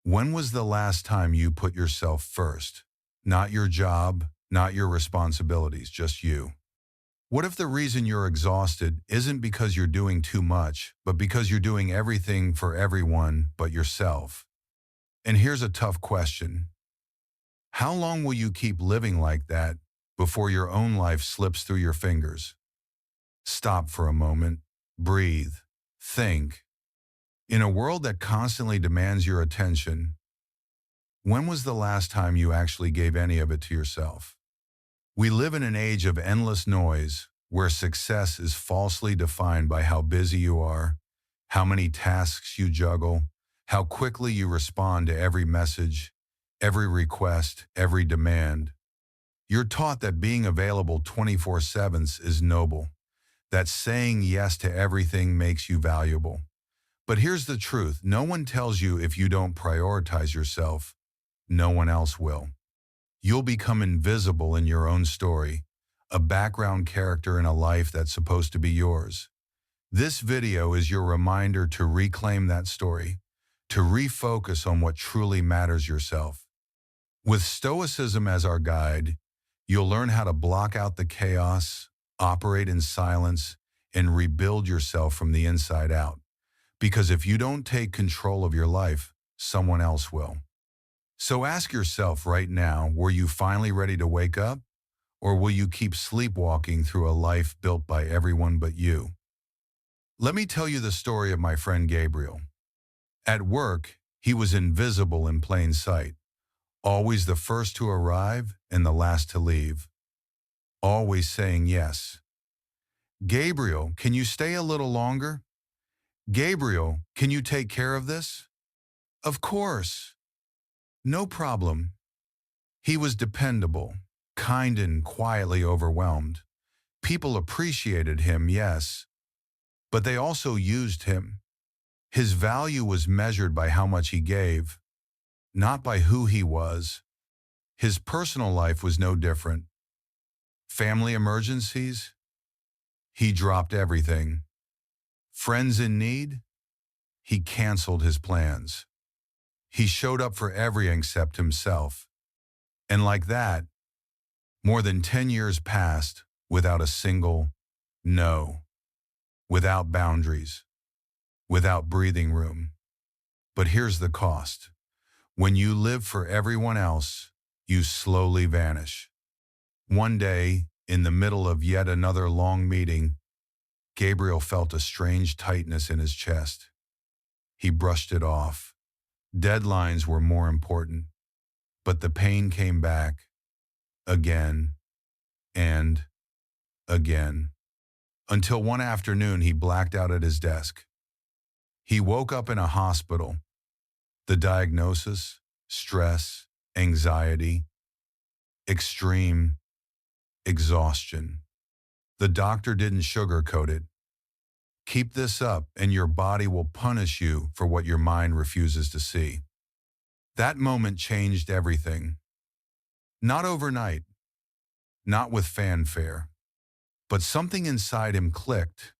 When was the last time you put yourself first? Not your job, not your responsibilities, just you. What if the reason you're exhausted isn't because you're doing too much, but because you're doing everything for everyone but yourself? And here's a tough question. How long will you keep living like that before your own life slips through your fingers? Stop for a moment, breathe, think. In a world that constantly demands your attention, when was the last time you actually gave any of it to yourself? We live in an age of endless noise where success is falsely defined by how busy you are, how many tasks you juggle, how quickly you respond to every message, every request, every demand. You're taught that being available 24/7 is noble, that saying yes to everything makes you valuable. But here's the truth. No one tells you if you don't prioritize yourself, no one else will. You'll become invisible in your own story, a background character in a life that's supposed to be yours. This video is your reminder to reclaim that story, to refocus on what truly matters yourself. With Stoicism as our guide, you'll learn how to block out the chaos, operate in silence, and rebuild yourself from the inside out. Because if you don't take control of your life, someone else will. So ask yourself right now, were you finally ready to wake up? Or will you keep sleepwalking through a life built by everyone but you? Let me tell you the story of my friend Gabriel. At work, he was invisible in plain sight, always the first to arrive and the last to leave, always saying yes. Gabriel, can you stay a little longer? Gabriel, can you take care of this? Of course. No problem. He was dependable, kind and quietly overwhelmed. People appreciated him, yes, but they also used him. His value was measured by how much he gave, not by who he was. His personal life was no different. Family emergencies? He dropped everything. Friends in need? He canceled his plans. He showed up for everyone except himself. And like that, more than 10 years passed without a single no, without boundaries, without breathing room. But here's the cost. When you live for everyone else, you slowly vanish. One day, in the middle of yet another long meeting, Gabriel felt a strange tightness in his chest. He brushed it off. Deadlines were more important, but the pain came back again and again, until one afternoon he blacked out at his desk. He woke up in a hospital. The diagnosis: stress, anxiety, extreme exhaustion. The doctor didn't sugarcoat it. Keep this up and your body will punish you for what your mind refuses to see. That moment changed everything. Not overnight, not with fanfare, but something inside him clicked.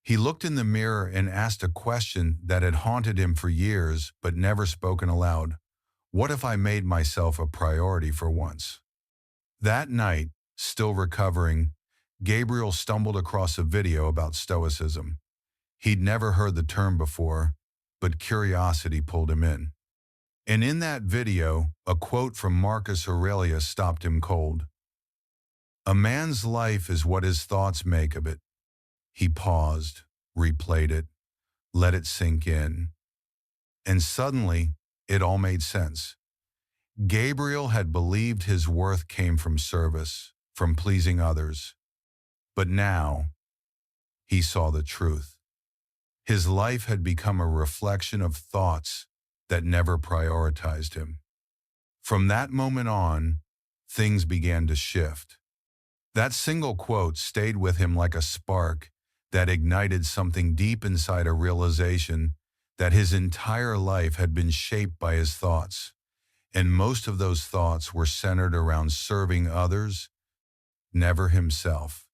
He looked in the mirror and asked a question that had haunted him for years but never spoken aloud. What if I made myself a priority for once? That night, still recovering, Gabriel stumbled across a video about Stoicism. He'd never heard the term before, but curiosity pulled him in. And in that video, a quote from Marcus Aurelius stopped him cold. "A man's life is what his thoughts make of it." He paused, replayed it, let it sink in. And suddenly, it all made sense. Gabriel had believed his worth came from service, from pleasing others. But now, he saw the truth. His life had become a reflection of thoughts that never prioritized him. From that moment on, things began to shift. That single quote stayed with him like a spark that ignited something deep inside, a realization that his entire life had been shaped by his thoughts. And most of those thoughts were centered around serving others, never himself.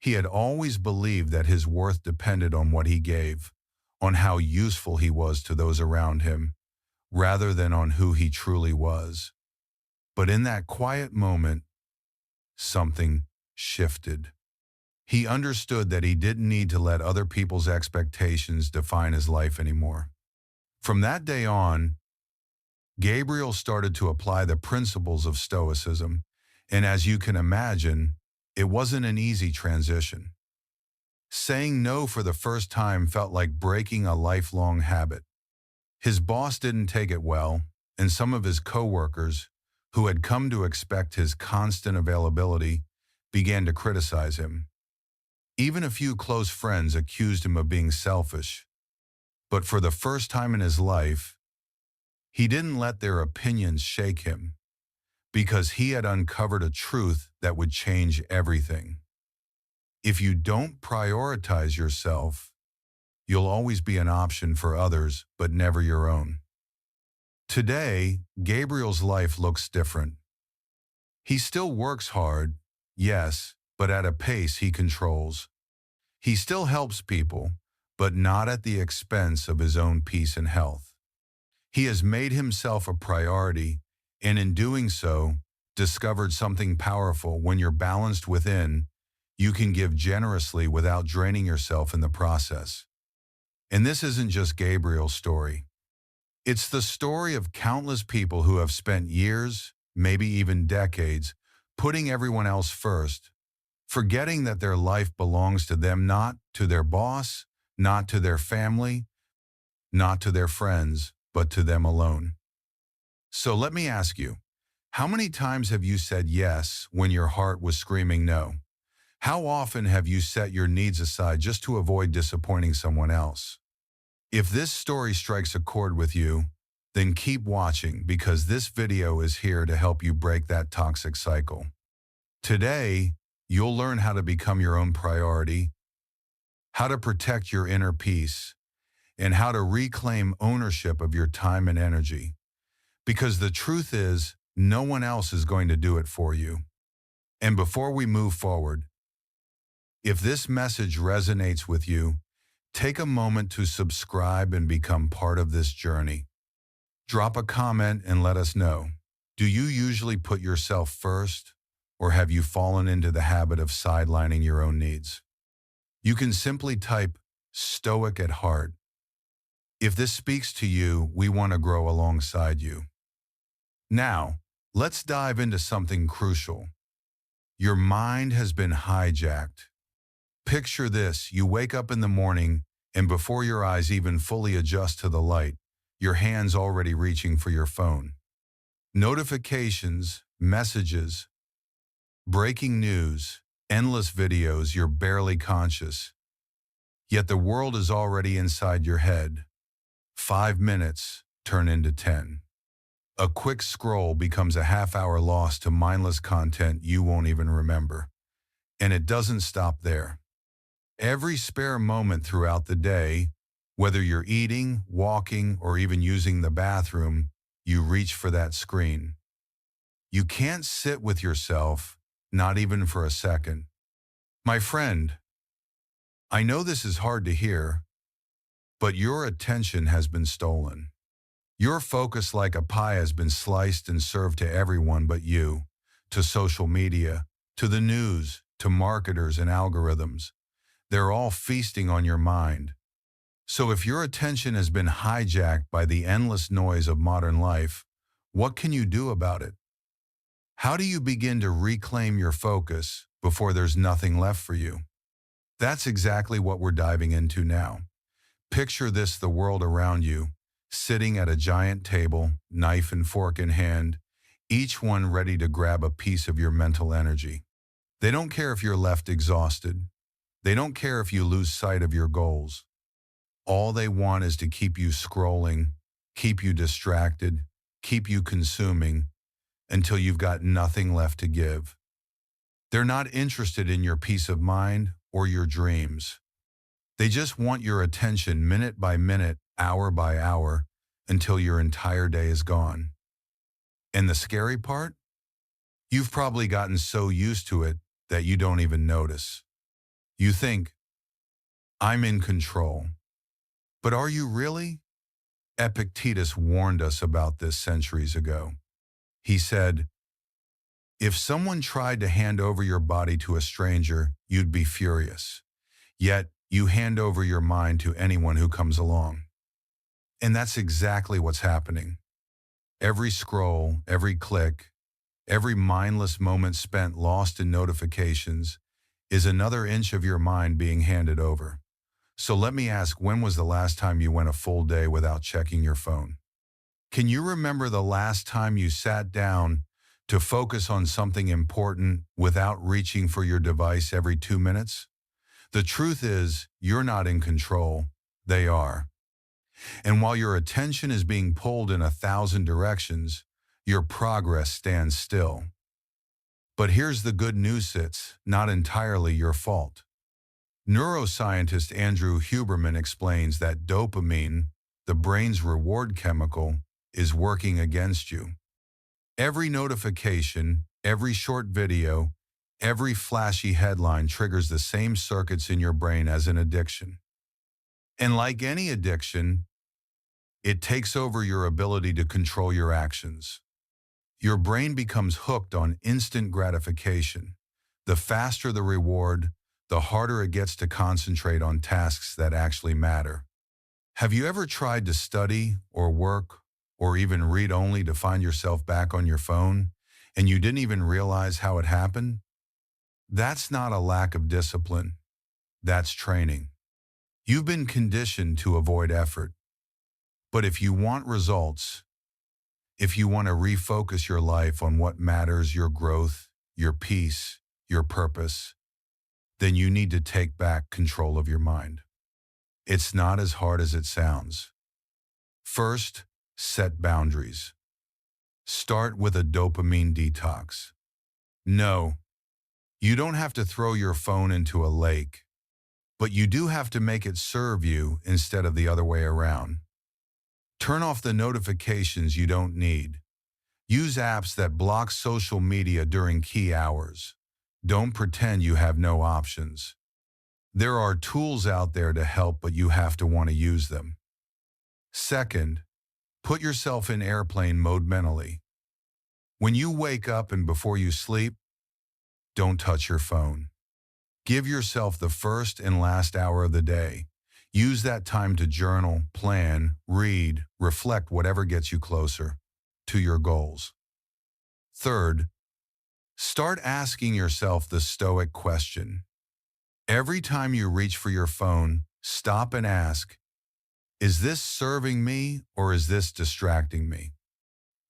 He had always believed that his worth depended on what he gave, on how useful he was to those around him, rather than on who he truly was. But in that quiet moment, something shifted. He understood that he didn't need to let other people's expectations define his life anymore. From that day on, Gabriel started to apply the principles of Stoicism, and as you can imagine, it wasn't an easy transition. Saying no for the first time felt like breaking a lifelong habit. His boss didn't take it well, and some of his coworkers, who had come to expect his constant availability, began to criticize him. Even a few close friends accused him of being selfish. But for the first time in his life, he didn't let their opinions shake him, because he had uncovered a truth that would change everything. If you don't prioritize yourself, you'll always be an option for others, but never your own. Today, Gabriel's life looks different. He still works hard, yes, but at a pace he controls. He still helps people, but not at the expense of his own peace and health. He has made himself a priority, and in doing so, discovered something powerful. When you're balanced within, you can give generously without draining yourself in the process. And this isn't just Gabriel's story. It's the story of countless people who have spent years, maybe even decades, putting everyone else first, forgetting that their life belongs to them, not to their boss, not to their family, not to their friends, but to them alone. So let me ask you, how many times have you said yes when your heart was screaming no? How often have you set your needs aside just to avoid disappointing someone else? If this story strikes a chord with you, then keep watching, because this video is here to help you break that toxic cycle. Today, you'll learn how to become your own priority, how to protect your inner peace, and how to reclaim ownership of your time and energy. Because the truth is, no one else is going to do it for you. And before we move forward, if this message resonates with you, take a moment to subscribe and become part of this journey. Drop a comment and let us know. Do you usually put yourself first, or have you fallen into the habit of sidelining your own needs? You can simply type Stoic at heart. If this speaks to you, we want to grow alongside you. Now, let's dive into something crucial. Your mind has been hijacked. Picture this: you wake up in the morning, and before your eyes even fully adjust to the light, your hand's already reaching for your phone. Notifications, messages, breaking news, endless videos. You're barely conscious. Yet the world is already inside your head. 5 minutes turn into 10. A quick scroll becomes a half-hour lost to mindless content you won't even remember. And it doesn't stop there. Every spare moment throughout the day, whether you're eating, walking, or even using the bathroom, you reach for that screen. You can't sit with yourself, not even for a second. My friend, I know this is hard to hear, but your attention has been stolen. Your focus, like a pie, has been sliced and served to everyone but you, to social media, to the news, to marketers and algorithms. They're all feasting on your mind. So if your attention has been hijacked by the endless noise of modern life, what can you do about it? How do you begin to reclaim your focus before there's nothing left for you? That's exactly what we're diving into now. Picture this: the world around you, sitting at a giant table, knife and fork in hand, each one ready to grab a piece of your mental energy. They don't care if you're left exhausted. They don't care if you lose sight of your goals. All they want is to keep you scrolling, keep you distracted, keep you consuming, until you've got nothing left to give. They're not interested in your peace of mind or your dreams. They just want your attention minute by minute, hour by hour, until your entire day is gone. And the scary part? You've probably gotten so used to it that you don't even notice. You think, I'm in control. But are you really? Epictetus warned us about this centuries ago. He said, "If someone tried to hand over your body to a stranger, you'd be furious. Yet, you hand over your mind to anyone who comes along." And that's exactly what's happening. Every scroll, every click, every mindless moment spent lost in notifications is another inch of your mind being handed over. So let me ask, when was the last time you went a full day without checking your phone? Can you remember the last time you sat down to focus on something important without reaching for your device every 2 minutes? The truth is, you're not in control. They are. And while your attention is being pulled in 1,000 directions, your progress stands still. But here's the good news: it's not entirely your fault. Neuroscientist Andrew Huberman explains that dopamine, the brain's reward chemical, is working against you. Every notification, every short video, every flashy headline triggers the same circuits in your brain as an addiction. And like any addiction, it takes over your ability to control your actions. Your brain becomes hooked on instant gratification. The faster the reward, the harder it gets to concentrate on tasks that actually matter. Have you ever tried to study or work or even read only to find yourself back on your phone and you didn't even realize how it happened? That's not a lack of discipline. That's training. You've been conditioned to avoid effort. But if you want results, if you want to refocus your life on what matters, your growth, your peace, your purpose, then you need to take back control of your mind. It's not as hard as it sounds. First, set boundaries. Start with a dopamine detox. No, you don't have to throw your phone into a lake, but you do have to make it serve you instead of the other way around. Turn off the notifications you don't need. Use apps that block social media during key hours. Don't pretend you have no options. There are tools out there to help, but you have to want to use them. Second, put yourself in airplane mode mentally. When you wake up and before you sleep, don't touch your phone. Give yourself the first and last hour of the day. Use that time to journal, plan, read, reflect, whatever gets you closer to your goals. Third, start asking yourself the Stoic question. Every time you reach for your phone, stop and ask, is this serving me or is this distracting me?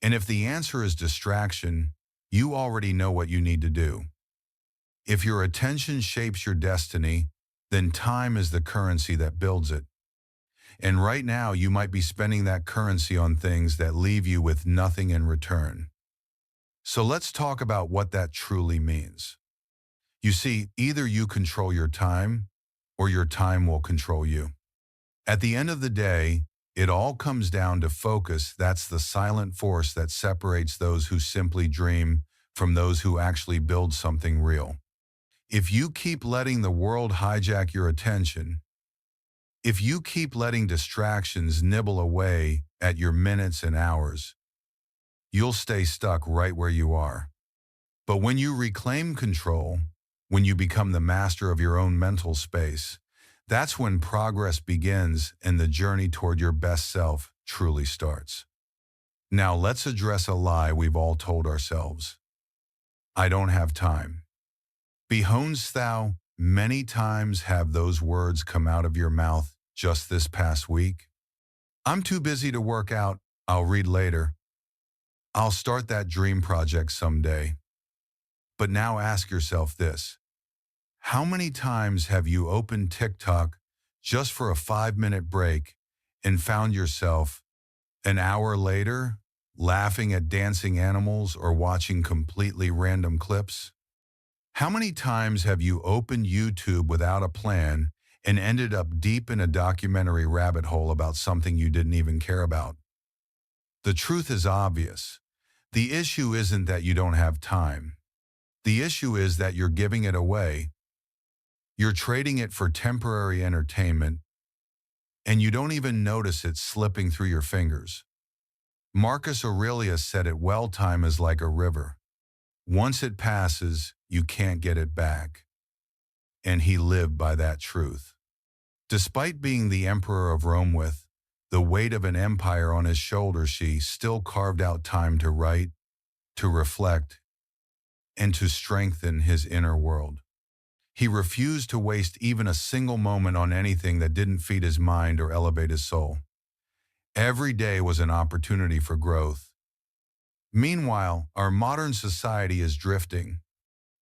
And if the answer is distraction, you already know what you need to do. If your attention shapes your destiny, then time is the currency that builds it. And right now, you might be spending that currency on things that leave you with nothing in return. So let's talk about what that truly means. You see, either you control your time, or your time will control you. At the end of the day, it all comes down to focus. That's the silent force that separates those who simply dream from those who actually build something real. If you keep letting the world hijack your attention, if you keep letting distractions nibble away at your minutes and hours, you'll stay stuck right where you are. But when you reclaim control, when you become the master of your own mental space, that's when progress begins and the journey toward your best self truly starts. Now let's address a lie we've all told ourselves. I don't have time. Behonest thou, many times have those words come out of your mouth just this past week? I'm too busy to work out, I'll read later. I'll start that dream project someday. But now ask yourself this. How many times have you opened TikTok just for a 5-minute break and found yourself an hour later laughing at dancing animals or watching completely random clips? How many times have you opened YouTube without a plan and ended up deep in a documentary rabbit hole about something you didn't even care about? The truth is obvious. The issue isn't that you don't have time. The issue is that you're giving it away. You're trading it for temporary entertainment, and you don't even notice it slipping through your fingers. Marcus Aurelius said it well, time is like a river. Once it passes, you can't get it back. And he lived by that truth. Despite being the emperor of Rome with the weight of an empire on his shoulders, he still carved out time to write, to reflect, and to strengthen his inner world. He refused to waste even a single moment on anything that didn't feed his mind or elevate his soul. Every day was an opportunity for growth. Meanwhile, our modern society is drifting.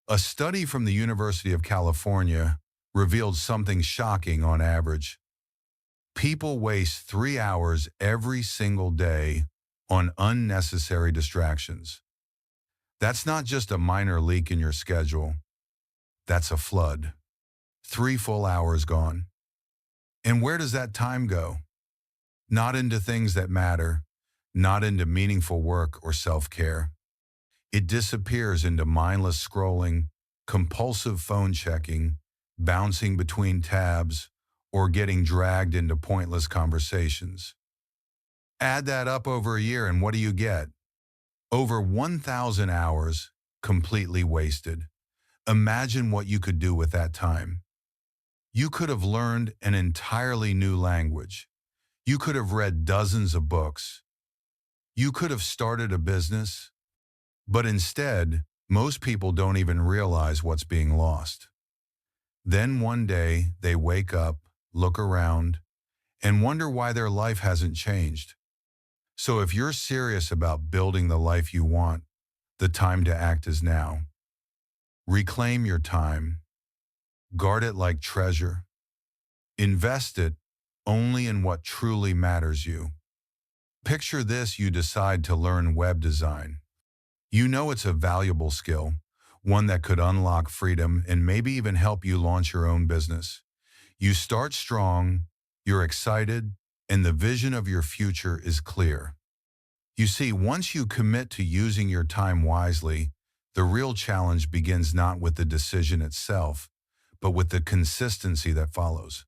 A study from the University of California revealed something shocking. On average, people waste 3 hours every single day on unnecessary distractions. That's not just a minor leak in your schedule. That's a flood. 3 full hours gone. And where does that time go? Not into things that matter, not into meaningful work or self-care. It disappears into mindless scrolling, compulsive phone checking, bouncing between tabs, or getting dragged into pointless conversations. Add that up over a year and what do you get? Over 1,000 hours completely wasted. Imagine what you could do with that time. You could have learned an entirely new language. You could have read dozens of books. You could have started a business. But instead, most people don't even realize what's being lost. Then one day, they wake up, look around, and wonder why their life hasn't changed. So if you're serious about building the life you want, the time to act is now. Reclaim your time. Guard it like treasure. Invest it only in what truly matters you. Picture this: you decide to learn web design. You know it's a valuable skill, one that could unlock freedom and maybe even help you launch your own business. You start strong, you're excited, and the vision of your future is clear. You see, once you commit to using your time wisely, the real challenge begins not with the decision itself, but with the consistency that follows.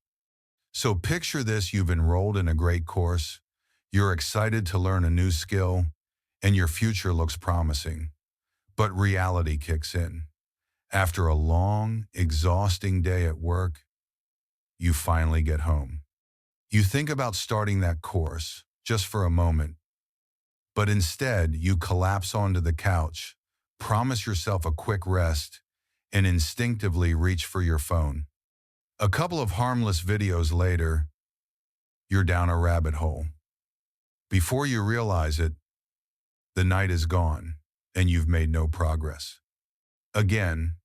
So picture this: you've enrolled in a great course, you're excited to learn a new skill, and your future looks promising. But reality kicks in. After a long, exhausting day at work, you finally get home. You think about starting that course just for a moment, but instead you collapse onto the couch, promise yourself a quick rest, and instinctively reach for your phone. A couple of harmless videos later, you're down a rabbit hole. Before you realize it, the night is gone and you've made no progress. Again,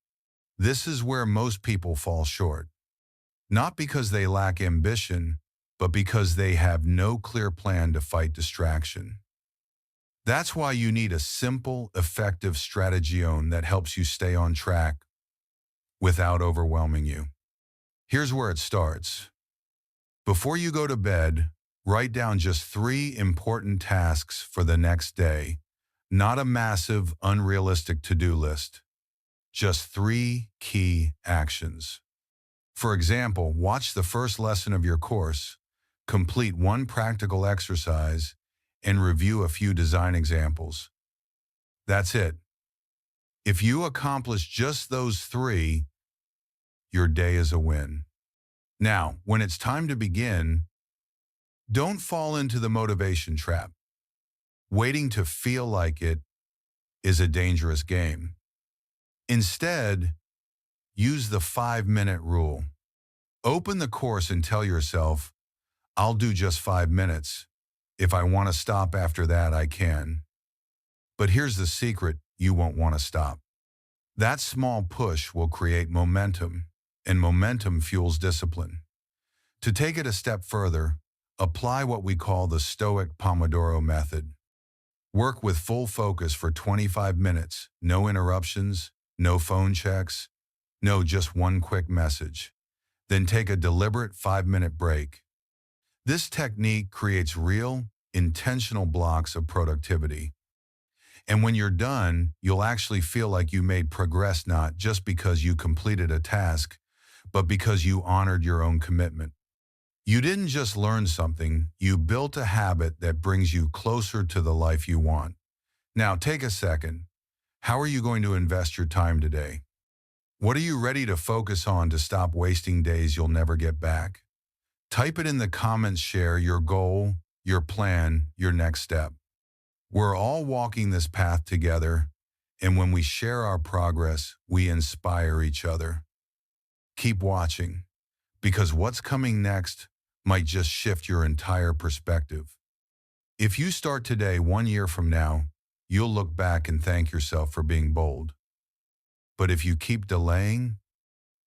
this is where most people fall short. Not because they lack ambition, but because they have no clear plan to fight distraction. That's why you need a simple, effective strategy that helps you stay on track without overwhelming you. Here's where it starts. Before you go to bed, write down just 3 important tasks for the next day, not a massive, unrealistic to-do list. Just 3 key actions. For example, watch the first lesson of your course, complete 1 practical exercise, and review a few design examples. That's it. If you accomplish just those 3, your day is a win. Now, when it's time to begin, don't fall into the motivation trap. Waiting to feel like it is a dangerous game. Instead, use the 5-minute rule. Open the course and tell yourself, I'll do just 5 minutes. If I want to stop after that, I can. But here's the secret: you won't want to stop. That small push will create momentum, and momentum fuels discipline. To take it a step further, apply what we call the Stoic Pomodoro method. Work with full focus for 25 minutes, no interruptions, no phone checks, no just 1 quick message. Then take a deliberate 5-minute break. This technique creates real, intentional blocks of productivity. And when you're done, you'll actually feel like you made progress, not just because you completed a task, but because you honored your own commitment. You didn't just learn something, you built a habit that brings you closer to the life you want. Now take a second. How are you going to invest your time today? What are you ready to focus on to stop wasting days you'll never get back? Type it in the comments, share your goal, your plan, your next step. We're all walking this path together, and when we share our progress, we inspire each other. Keep watching, because what's coming next might just shift your entire perspective. If you start today, 1 year from now, you'll look back and thank yourself for being bold. But if you keep delaying,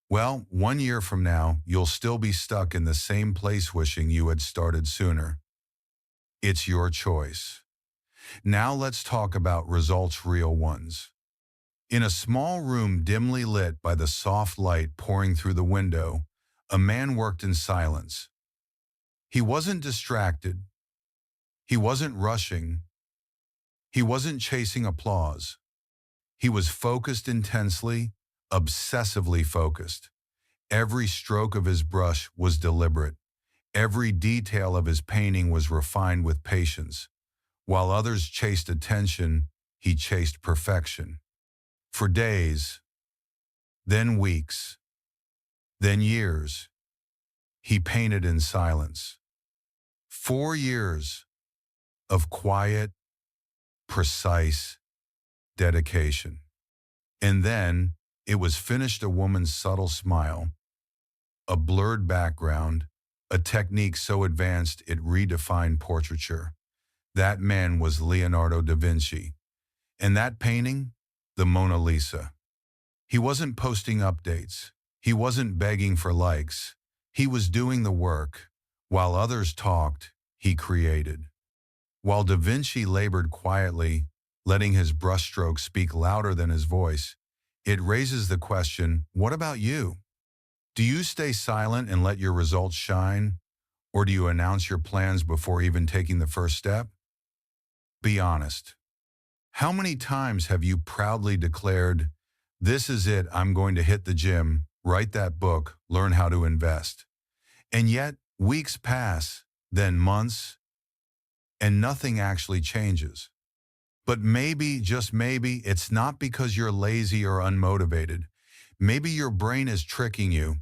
well, 1 year from now, you'll still be stuck in the same place wishing you had started sooner. It's your choice. Now let's talk about results, real ones. In a small room dimly lit by the soft light pouring through the window, a man worked in silence. He wasn't distracted. He wasn't rushing. He wasn't chasing applause. He was focused intensely, obsessively focused. Every stroke of his brush was deliberate. Every detail of his painting was refined with patience. While others chased attention, he chased perfection. For days, then weeks, then years, he painted in silence. 4 years of quiet, precise dedication. And then it was finished. A woman's subtle smile, a blurred background, a technique so advanced it redefined portraiture. That man was Leonardo da Vinci. And that painting, the Mona Lisa. He wasn't posting updates. He wasn't begging for likes. He was doing the work. While others talked, he created. While da Vinci labored quietly, letting his brushstrokes speak louder than his voice, it raises the question, what about you? Do you stay silent and let your results shine? Or do you announce your plans before even taking the first step? Be honest. How many times have you proudly declared, this is it, I'm going to hit the gym, write that book, learn how to invest? And yet, weeks pass, then months, and nothing actually changes. But maybe, just maybe, it's not because you're lazy or unmotivated. Maybe your brain is tricking you.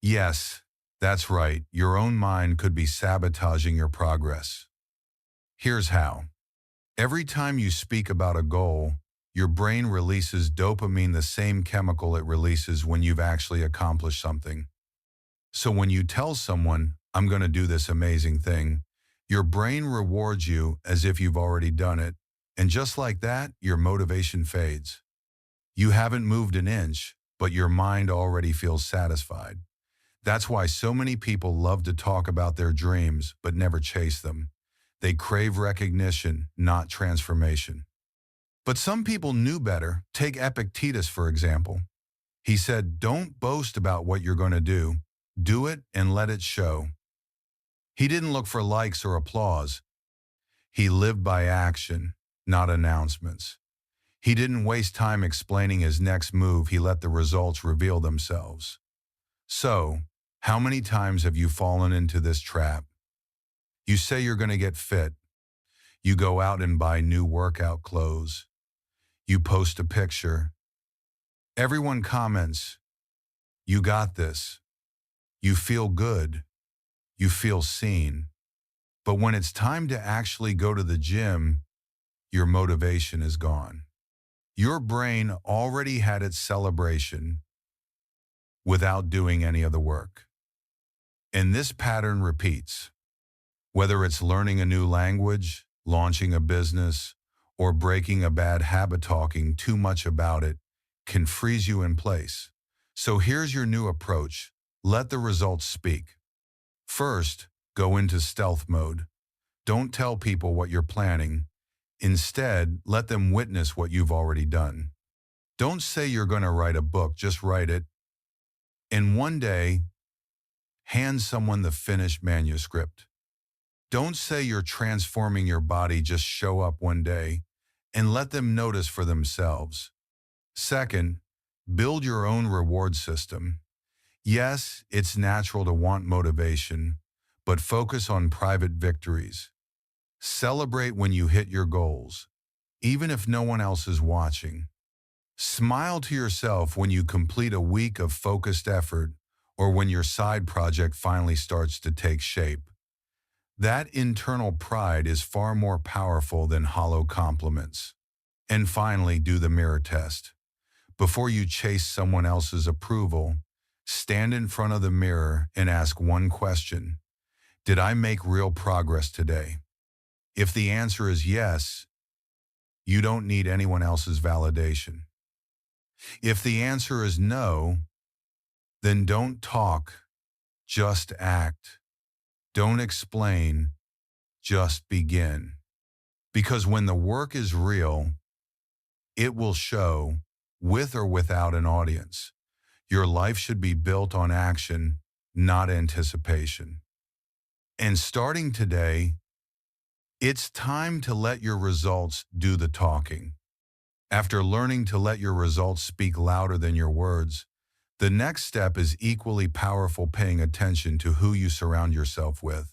Yes, that's right, your own mind could be sabotaging your progress. Here's how. Every time you speak about a goal, your brain releases dopamine, the same chemical it releases when you've actually accomplished something. So when you tell someone, I'm going to do this amazing thing, your brain rewards you as if you've already done it. And just like that, your motivation fades. You haven't moved an inch, but your mind already feels satisfied. That's why so many people love to talk about their dreams, but never chase them. They crave recognition, not transformation. But some people knew better. Take Epictetus, for example. He said, don't boast about what you're going to do it and let it show. He didn't look for likes or applause. He lived by action, not announcements. He didn't waste time explaining his next move. He let the results reveal themselves. So, how many times have you fallen into this trap? You say you're going to get fit. You go out and buy new workout clothes. You post a picture. Everyone comments, you got this. You feel good. You feel seen. But when it's time to actually go to the gym, your motivation is gone. Your brain already had its celebration without doing any of the work. And this pattern repeats. Whether it's learning a new language, launching a business, or breaking a bad habit, talking too much about it can freeze you in place. So here's your new approach. Let the results speak. First, go into stealth mode. Don't tell people what you're planning. Instead, let them witness what you've already done. Don't say you're going to write a book, just write it. And one day, hand someone the finished manuscript. Don't say you're transforming your body, just show up one day and let them notice for themselves. Second, build your own reward system. Yes, it's natural to want motivation, but focus on private victories. Celebrate when you hit your goals, even if no one else is watching. Smile to yourself when you complete a week of focused effort or when your side project finally starts to take shape. That internal pride is far more powerful than hollow compliments. And finally, do the mirror test. Before you chase someone else's approval, stand in front of the mirror and ask one question. Did I make real progress today? If the answer is yes, you don't need anyone else's validation. If the answer is no, then don't talk, just act. Don't explain, just begin. Because when the work is real, it will show, with or without an audience. Your life should be built on action, not anticipation. And starting today, it's time to let your results do the talking. After learning to let your results speak louder than your words, the next step is equally powerful: paying attention to who you surround yourself with.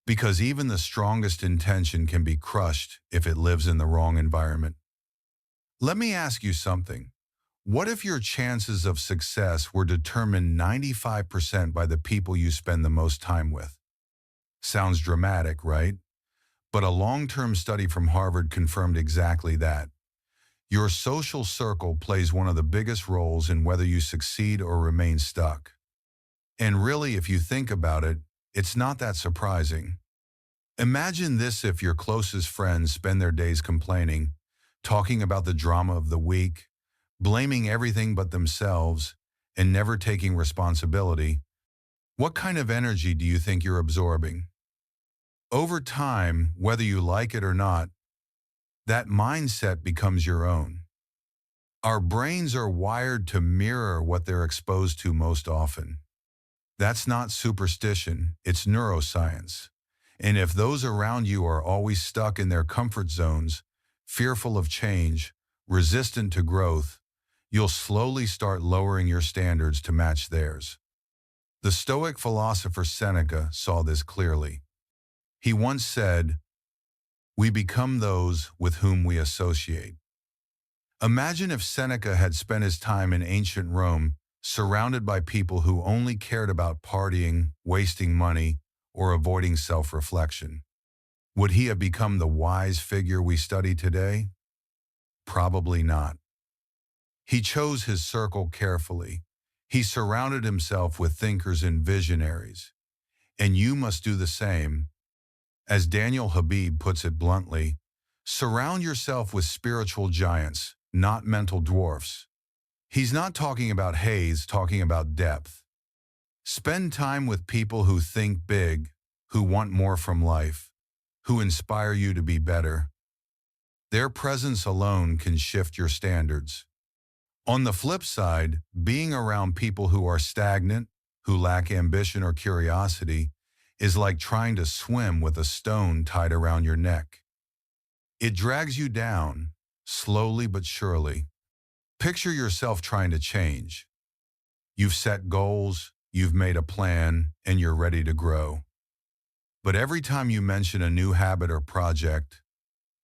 Because even the strongest intention can be crushed if it lives in the wrong environment. Let me ask you something. What if your chances of success were determined 95% by the people you spend the most time with? Sounds dramatic, right? But a long-term study from Harvard confirmed exactly that. Your social circle plays one of the biggest roles in whether you succeed or remain stuck. And really, if you think about it, it's not that surprising. Imagine this: if your closest friends spend their days complaining, talking about the drama of the week, blaming everything but themselves, and never taking responsibility, what kind of energy do you think you're absorbing? Over time, whether you like it or not, that mindset becomes your own. Our brains are wired to mirror what they're exposed to most often. That's not superstition, it's neuroscience. And if those around you are always stuck in their comfort zones, fearful of change, resistant to growth, you'll slowly start lowering your standards to match theirs. The Stoic philosopher Seneca saw this clearly. He once said, "We become those with whom we associate." Imagine if Seneca had spent his time in ancient Rome surrounded by people who only cared about partying, wasting money, or avoiding self-reflection. Would he have become the wise figure we study today? Probably not. He chose his circle carefully. He surrounded himself with thinkers and visionaries. And you must do the same. As Daniel Habib puts it bluntly, surround yourself with spiritual giants, not mental dwarfs. He's not talking about haze, talking about depth. Spend time with people who think big, who want more from life, who inspire you to be better. Their presence alone can shift your standards. On the flip side, being around people who are stagnant, who lack ambition or curiosity, is like trying to swim with a stone tied around your neck. It drags you down, slowly but surely. Picture yourself trying to change. You've set goals, you've made a plan, and you're ready to grow. But every time you mention a new habit or project,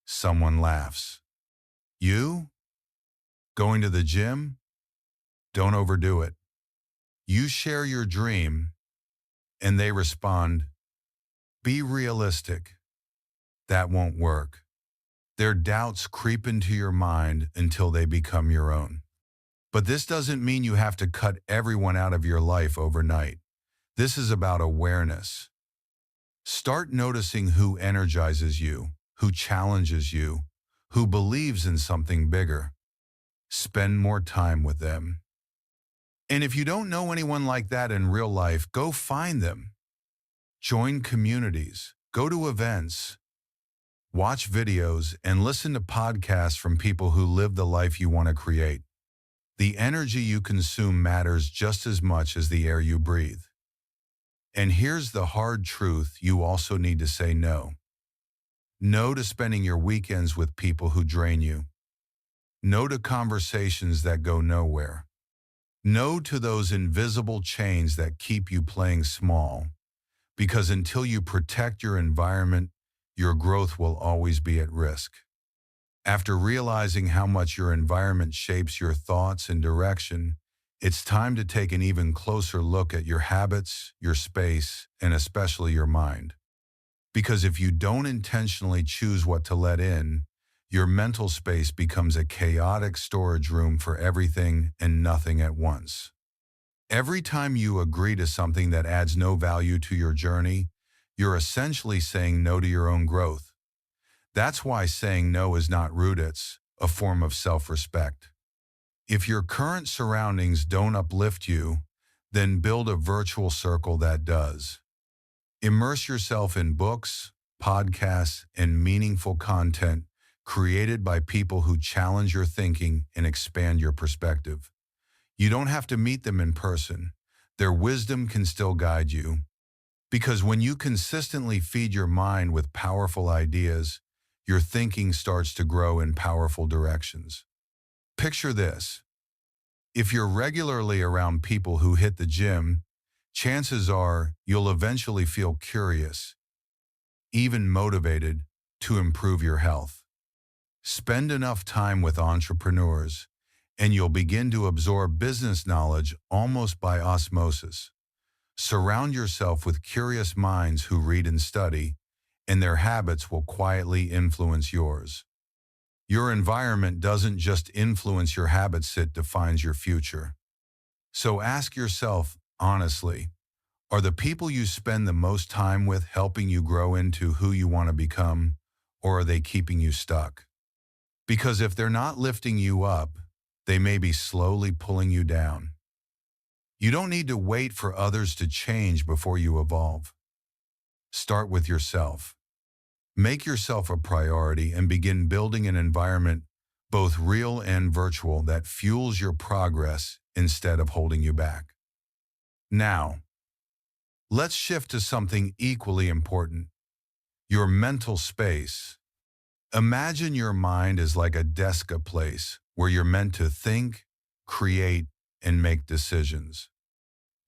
someone laughs. You? Going to the gym? Don't overdo it. You share your dream, and they respond, be realistic. That won't work. Their doubts creep into your mind until they become your own. But this doesn't mean you have to cut everyone out of your life overnight. This is about awareness. Start noticing who energizes you, who challenges you, who believes in something bigger. Spend more time with them. And if you don't know anyone like that in real life, go find them. Join communities, go to events, watch videos, and listen to podcasts from people who live the life you want to create. The energy you consume matters just as much as the air you breathe. And here's the hard truth: you also need to say no. No to spending your weekends with people who drain you. No to conversations that go nowhere. No to those invisible chains that keep you playing small, because until you protect your environment, your growth will always be at risk. After realizing how much your environment shapes your thoughts and direction, it's time to take an even closer look at your habits, your space, and especially your mind. Because if you don't intentionally choose what to let in, your mental space becomes a chaotic storage room for everything and nothing at once. Every time you agree to something that adds no value to your journey, you're essentially saying no to your own growth. That's why saying no is not rude, it's a form of self-respect. If your current surroundings don't uplift you, then build a virtual circle that does. Immerse yourself in books, podcasts, and meaningful content created by people who challenge your thinking and expand your perspective. You don't have to meet them in person. Their wisdom can still guide you. Because when you consistently feed your mind with powerful ideas, your thinking starts to grow in powerful directions. Picture this. If you're regularly around people who hit the gym, chances are you'll eventually feel curious, even motivated, to improve your health. Spend enough time with entrepreneurs, and you'll begin to absorb business knowledge almost by osmosis. Surround yourself with curious minds who read and study, and their habits will quietly influence yours. Your environment doesn't just influence your habits, it defines your future. So ask yourself honestly, are the people you spend the most time with helping you grow into who you want to become, or are they keeping you stuck? Because if they're not lifting you up, they may be slowly pulling you down. You don't need to wait for others to change before you evolve. Start with yourself. Make yourself a priority and begin building an environment, both real and virtual, that fuels your progress instead of holding you back. Now, let's shift to something equally important, your mental space. Imagine your mind as like a desk, a place where you're meant to think, create, and make decisions.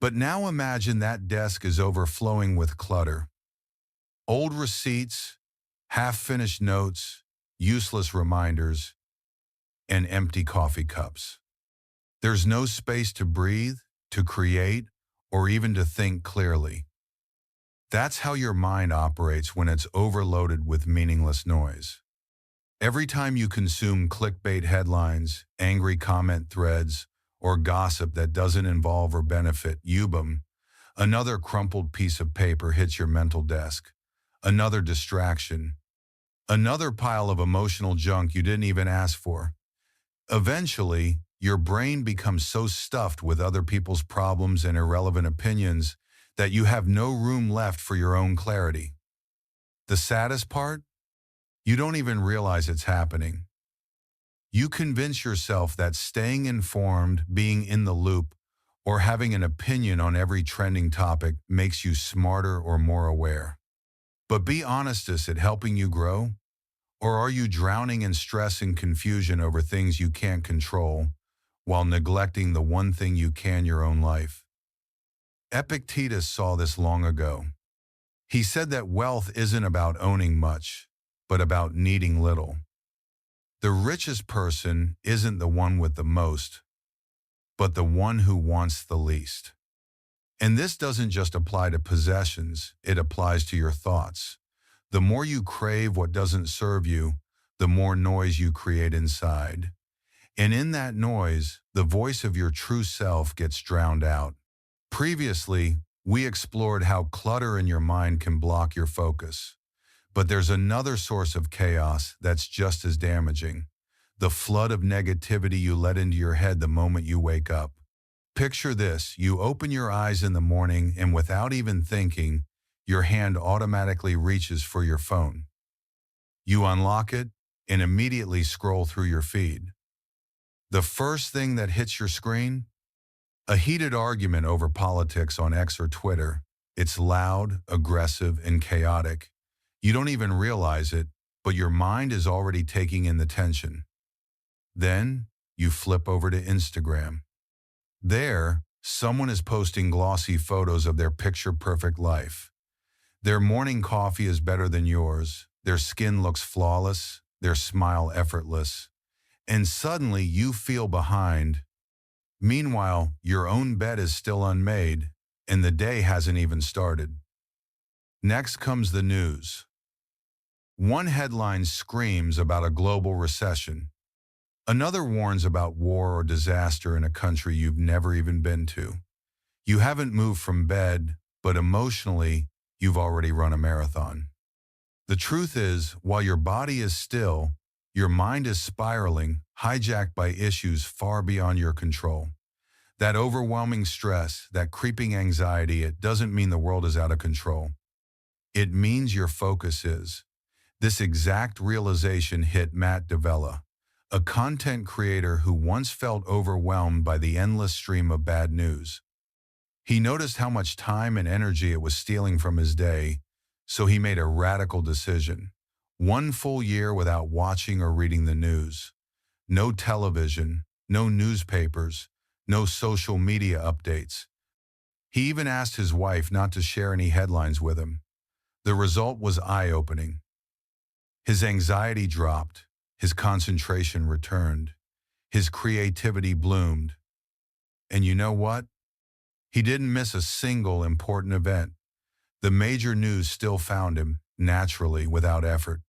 But now imagine that desk is overflowing with clutter. Old receipts, half-finished notes, useless reminders, and empty coffee cups. There's no space to breathe, to create, or even to think clearly. That's how your mind operates when it's overloaded with meaningless noise. Every time you consume clickbait headlines, angry comment threads, or gossip that doesn't involve or benefit you, boom, another crumpled piece of paper hits your mental desk. Another distraction. Another pile of emotional junk you didn't even ask for. Eventually, your brain becomes so stuffed with other people's problems and irrelevant opinions that you have no room left for your own clarity. The saddest part? You don't even realize it's happening. You convince yourself that staying informed, being in the loop, or having an opinion on every trending topic makes you smarter or more aware. But be honest, is it helping you grow? Or are you drowning in stress and confusion over things you can't control, while neglecting the one thing you can, your own life? Epictetus saw this long ago. He said that wealth isn't about owning much, but about needing little. The richest person isn't the one with the most, but the one who wants the least. And this doesn't just apply to possessions, it applies to your thoughts. The more you crave what doesn't serve you, the more noise you create inside. And in that noise, the voice of your true self gets drowned out. Previously, we explored how clutter in your mind can block your focus. But there's another source of chaos that's just as damaging: the flood of negativity you let into your head the moment you wake up. Picture this: you open your eyes in the morning and without even thinking, your hand automatically reaches for your phone. You unlock it and immediately scroll through your feed. The first thing that hits your screen? A heated argument over politics on X or Twitter. It's loud, aggressive, and chaotic. You don't even realize it, but your mind is already taking in the tension. Then, you flip over to Instagram. There, someone is posting glossy photos of their picture-perfect life. Their morning coffee is better than yours, their skin looks flawless, their smile effortless, and suddenly you feel behind. Meanwhile, your own bed is still unmade, and the day hasn't even started. Next comes the news. One headline screams about a global recession. Another warns about war or disaster in a country you've never even been to. You haven't moved from bed, but emotionally, you've already run a marathon. The truth is, while your body is still, your mind is spiraling, hijacked by issues far beyond your control. That overwhelming stress, that creeping anxiety, it doesn't mean the world is out of control. It means your focus is. This exact realization hit Matt Davella, a content creator who once felt overwhelmed by the endless stream of bad news. He noticed how much time and energy it was stealing from his day, so he made a radical decision. 1 full year without watching or reading the news. No television, no newspapers, no social media updates. He even asked his wife not to share any headlines with him. The result was eye-opening. His anxiety dropped, his concentration returned, his creativity bloomed. And you know what? He didn't miss a single important event. The major news still found him, naturally, without effort.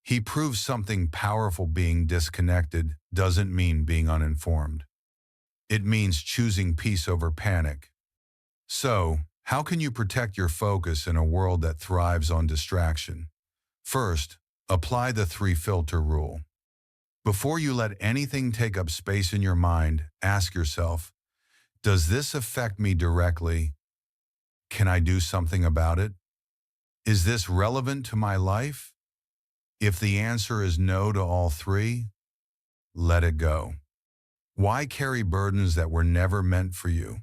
He proved something powerful: being disconnected doesn't mean being uninformed. It means choosing peace over panic. So, how can you protect your focus in a world that thrives on distraction? First, apply the 3-filter rule. Before you let anything take up space in your mind, ask yourself, does this affect me directly? Can I do something about it? Is this relevant to my life? If the answer is no to all three, let it go. Why carry burdens that were never meant for you?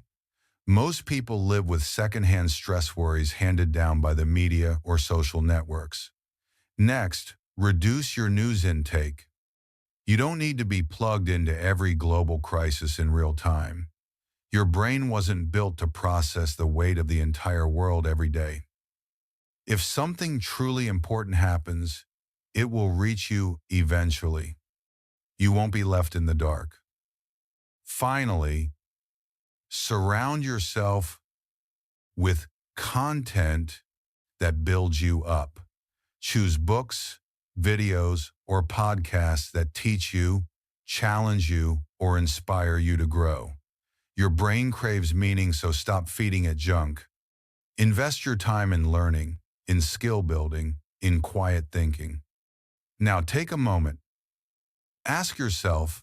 Most people live with secondhand stress worries handed down by the media or social networks. Next, reduce your news intake. You don't need to be plugged into every global crisis in real time. Your brain wasn't built to process the weight of the entire world every day. If something truly important happens, it will reach you eventually. You won't be left in the dark. Finally, surround yourself with content that builds you up. Choose books, videos, or podcasts that teach you, challenge you, or inspire you to grow. Your brain craves meaning, so stop feeding it junk. Invest your time in learning, in skill building, in quiet thinking. Now take a moment. Ask yourself,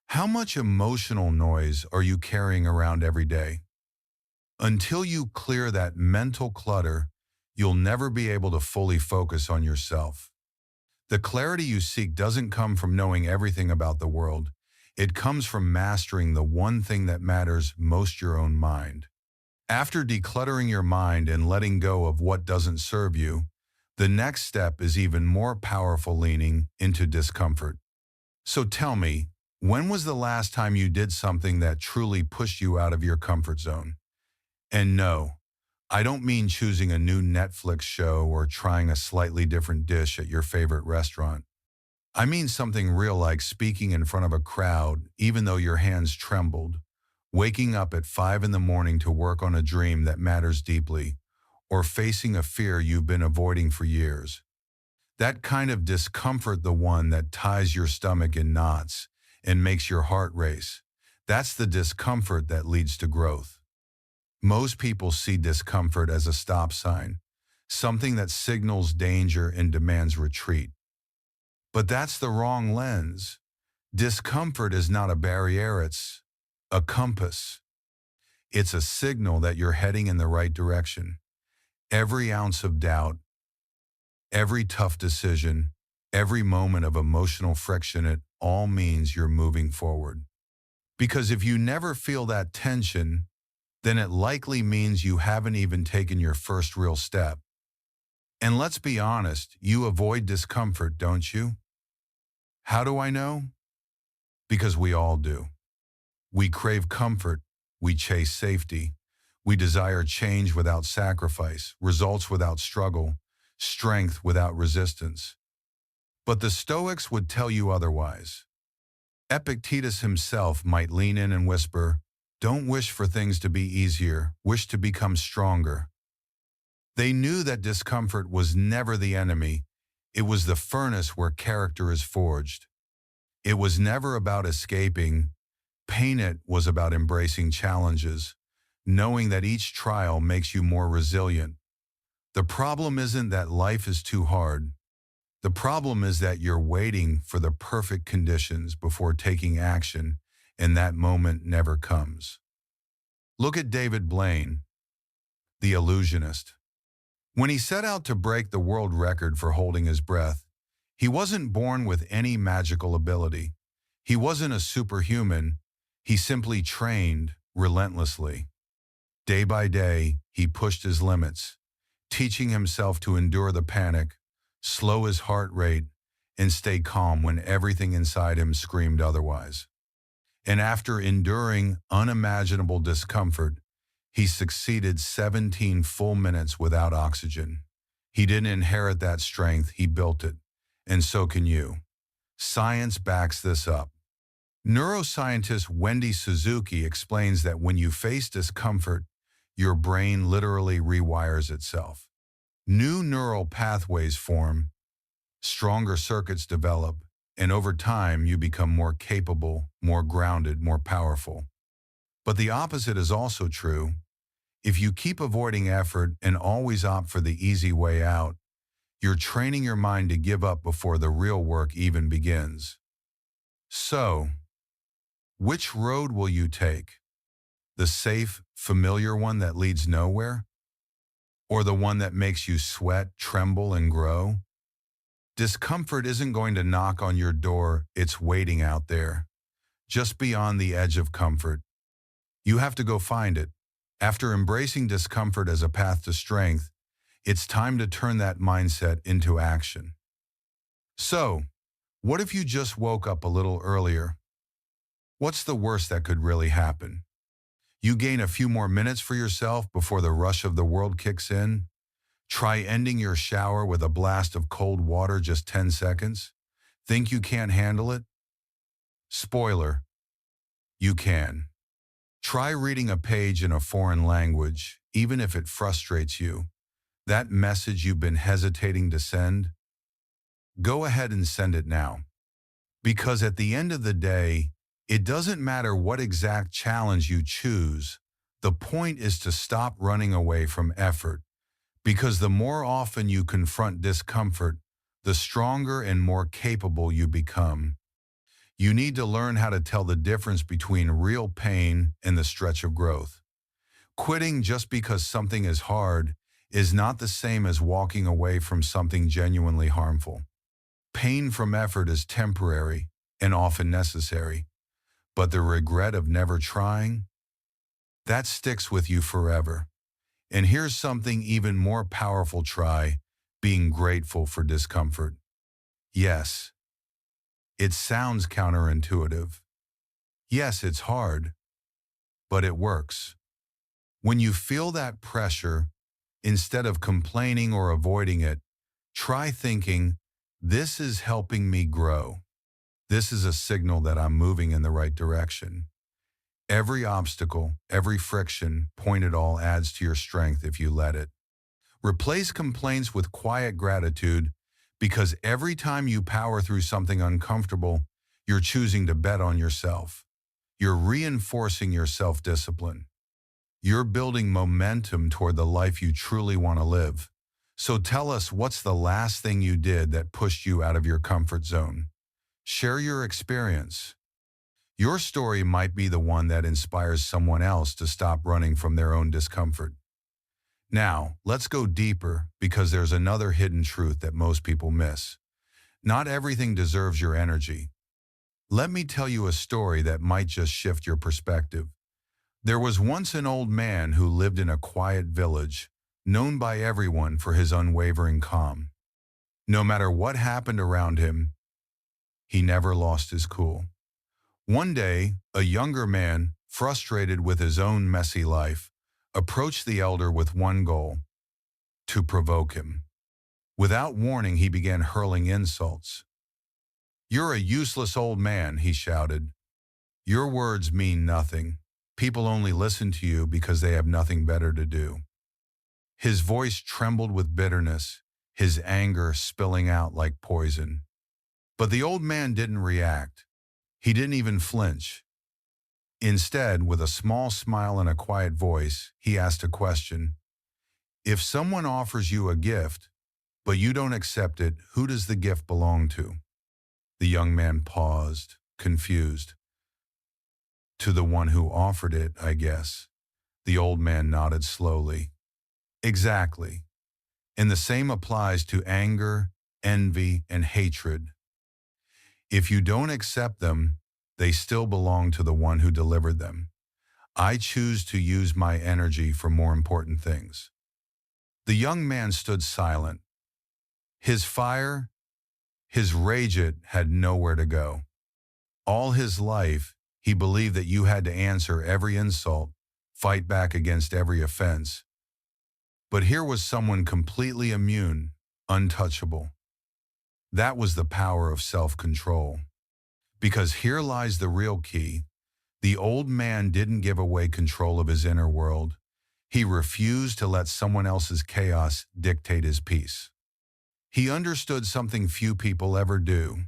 how much emotional noise are you carrying around every day? Until you clear that mental clutter, you'll never be able to fully focus on yourself. The clarity you seek doesn't come from knowing everything about the world. It comes from mastering the one thing that matters most: your own mind. After decluttering your mind and letting go of what doesn't serve you, the next step is even more powerful: leaning into discomfort. So tell me, when was the last time you did something that truly pushed you out of your comfort zone? And no, I don't mean choosing a new Netflix show or trying a slightly different dish at your favorite restaurant. I mean something real, like speaking in front of a crowd, even though your hands trembled, waking up at 5 in the morning to work on a dream that matters deeply, or facing a fear you've been avoiding for years. That kind of discomfort, the one that ties your stomach in knots and makes your heart race, that's the discomfort that leads to growth. Most people see discomfort as a stop sign, something that signals danger and demands retreat. But that's the wrong lens. Discomfort is not a barrier, it's a compass. It's a signal that you're heading in the right direction. Every ounce of doubt, every tough decision, every moment of emotional friction, it all means you're moving forward. Because if you never feel that tension, then it likely means you haven't even taken your first real step. And let's be honest, you avoid discomfort, don't you? How do I know? Because we all do. We crave comfort. We chase safety. We desire change without sacrifice, results without struggle, strength without resistance. But the Stoics would tell you otherwise. Epictetus himself might lean in and whisper, "Don't wish for things to be easier, wish to become stronger." They knew that discomfort was never the enemy. It was the furnace where character is forged. It was never about escaping. Pain it was about embracing challenges, knowing that each trial makes you more resilient. The problem isn't that life is too hard. The problem is that you're waiting for the perfect conditions before taking action, and that moment never comes. Look at David Blaine, the illusionist. When he set out to break the world record for holding his breath, he wasn't born with any magical ability. He wasn't a superhuman. He simply trained relentlessly. Day by day, he pushed his limits, teaching himself to endure the panic, slow his heart rate, and stay calm when everything inside him screamed otherwise. And after enduring unimaginable discomfort, he succeeded 17 full minutes without oxygen. He didn't inherit that strength, he built it. And so can you. Science backs this up. Neuroscientist Wendy Suzuki explains that when you face discomfort, your brain literally rewires itself. New neural pathways form, stronger circuits develop, and over time you become more capable, more grounded, more powerful. But the opposite is also true. If you keep avoiding effort and always opt for the easy way out, you're training your mind to give up before the real work even begins. So, which road will you take? The safe, familiar one that leads nowhere? Or the one that makes you sweat, tremble, and grow? Discomfort isn't going to knock on your door, it's waiting out there, just beyond the edge of comfort. You have to go find it. After embracing discomfort as a path to strength, it's time to turn that mindset into action. So, what if you just woke up a little earlier? What's the worst that could really happen? You gain a few more minutes for yourself before the rush of the world kicks in? Try ending your shower with a blast of cold water just 10 seconds? Think you can't handle it? Spoiler, you can. Try reading a page in a foreign language, even if it frustrates you. That message you've been hesitating to send? Go ahead and send it now. Because at the end of the day, it doesn't matter what exact challenge you choose. The point is to stop running away from effort. Because the more often you confront discomfort, the stronger and more capable you become. You need to learn how to tell the difference between real pain and the stretch of growth. Quitting just because something is hard is not the same as walking away from something genuinely harmful. Pain from effort is temporary and often necessary, but the regret of never trying, that sticks with you forever. And here's something even more powerful: try being grateful for discomfort. Yes, it sounds counterintuitive. Yes, it's hard, but it works. When you feel that pressure, instead of complaining or avoiding it, try thinking, "This is helping me grow. This is a signal that I'm moving in the right direction." Every obstacle, every friction, point it all adds to your strength if you let it. Replace complaints with quiet gratitude, because every time you power through something uncomfortable, you're choosing to bet on yourself. You're reinforcing your self-discipline. You're building momentum toward the life you truly want to live. So tell us, what's the last thing you did that pushed you out of your comfort zone? Share your experience. Your story might be the one that inspires someone else to stop running from their own discomfort. Now, let's go deeper, because there's another hidden truth that most people miss. Not everything deserves your energy. Let me tell you a story that might just shift your perspective. There was once an old man who lived in a quiet village, known by everyone for his unwavering calm. No matter what happened around him, he never lost his cool. One day, a younger man, frustrated with his own messy life, approached the elder with one goal: to provoke him. Without warning, he began hurling insults. "You're a useless old man," he shouted. "Your words mean nothing. People only listen to you because they have nothing better to do." His voice trembled with bitterness, his anger spilling out like poison. But the old man didn't react. He didn't even flinch. Instead, with a small smile and a quiet voice, he asked a question. "If someone offers you a gift, but you don't accept it, who does the gift belong to?" The young man paused, confused. "To the one who offered it, I guess." The old man nodded slowly. "Exactly. And the same applies to anger, envy, and hatred. If you don't accept them, they still belong to the one who delivered them. I choose to use my energy for more important things." The young man stood silent. His fire, his rage had nowhere to go. All his life, he believed that you had to answer every insult, fight back against every offense. But here was someone completely immune, untouchable. That was the power of self-control. Because here lies the real key. The old man didn't give away control of his inner world. He refused to let someone else's chaos dictate his peace. He understood something few people ever do.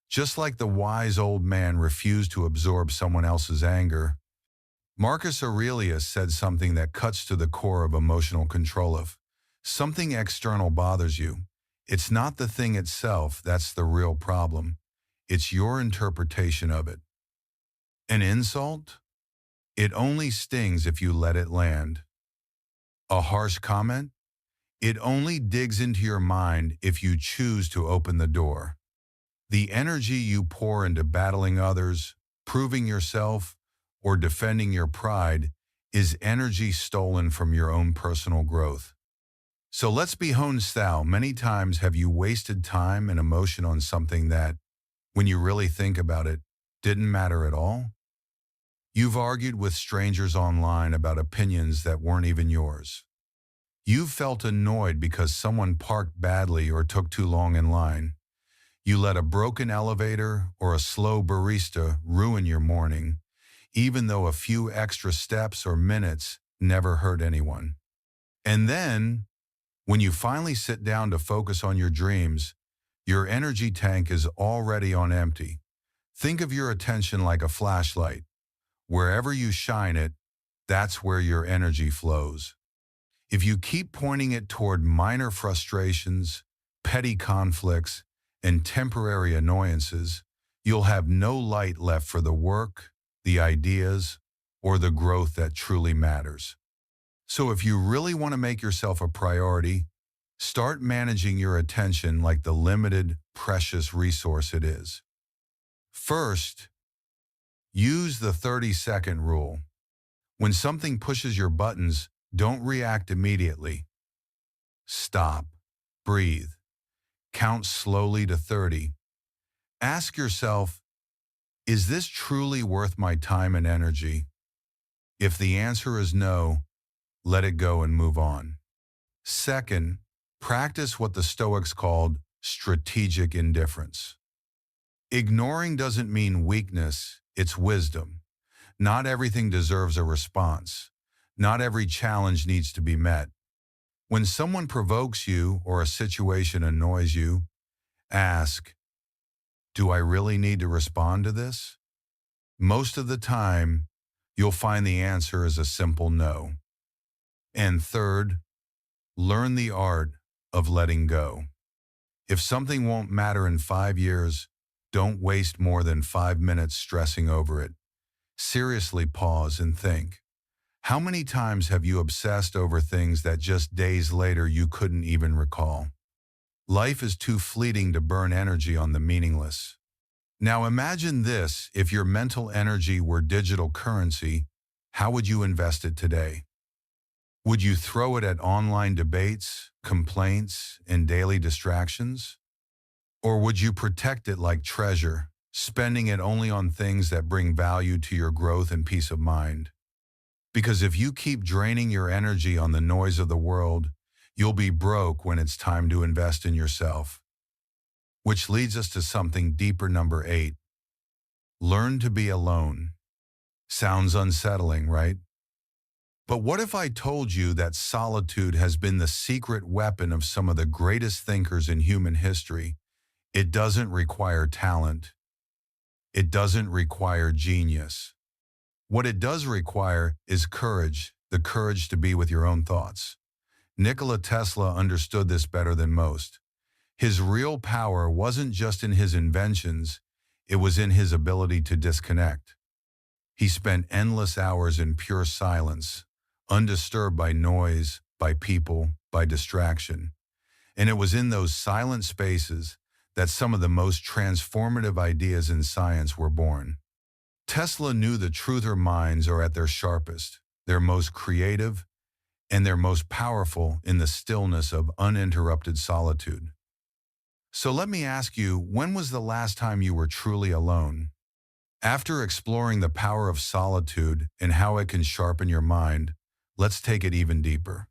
Just like the wise old man refused to absorb someone else's anger, Marcus Aurelius said something that cuts to the core of emotional control. Of something external bothers you, it's not the thing itself that's the real problem. It's your interpretation of it. An insult? It only stings if you let it land. A harsh comment? It only digs into your mind if you choose to open the door. The energy you pour into battling others, proving yourself, or defending your pride is energy stolen from your own personal growth. So let's be honest. How many times have you wasted time and emotion on something that, when you really think about it, didn't matter at all? You've argued with strangers online about opinions that weren't even yours. You've felt annoyed because someone parked badly or took too long in line. You let a broken elevator or a slow barista ruin your morning, even though a few extra steps or minutes never hurt anyone. And then, when you finally sit down to focus on your dreams, your energy tank is already on empty. Think of your attention like a flashlight. Wherever you shine it, that's where your energy flows. If you keep pointing it toward minor frustrations, petty conflicts, and temporary annoyances, you'll have no light left for the work, the ideas, or the growth that truly matters. So if you really want to make yourself a priority, start managing your attention like the limited, precious resource it is. First, use the 30-second rule. When something pushes your buttons, don't react immediately. Stop. Breathe. Count slowly to 30. Ask yourself, is this truly worth my time and energy? If the answer is no, let it go and move on. Second, practice what the Stoics called strategic indifference. Ignoring doesn't mean weakness, it's wisdom. Not everything deserves a response. Not every challenge needs to be met. When someone provokes you or a situation annoys you, ask, do I really need to respond to this? Most of the time, you'll find the answer is a simple no. And third, learn the art of letting go. If something won't matter in 5 years, don't waste more than 5 minutes stressing over it. Seriously pause and think. How many times have you obsessed over things that just days later you couldn't even recall? Life is too fleeting to burn energy on the meaningless. Now imagine this: if your mental energy were digital currency, how would you invest it today? Would you throw it at online debates, complaints, and daily distractions? Or would you protect it like treasure, spending it only on things that bring value to your growth and peace of mind. Because if you keep draining your energy on the noise of the world, you'll be broke when it's time to invest in yourself. Which leads us to something deeper, number 8. Learn to be alone. Sounds unsettling, right? But what if I told you that solitude has been the secret weapon of some of the greatest thinkers in human history? It doesn't require talent. It doesn't require genius. What it does require is courage, the courage to be with your own thoughts. Nikola Tesla understood this better than most. His real power wasn't just in his inventions, it was in his ability to disconnect. He spent endless hours in pure silence, undisturbed by noise, by people, by distraction. And it was in those silent spaces that some of the most transformative ideas in science were born. Tesla knew the truther minds are at their sharpest, their most creative, and their most powerful in the stillness of uninterrupted solitude. So let me ask you, when was the last time you were truly alone? After exploring the power of solitude and how it can sharpen your mind, let's take it even deeper.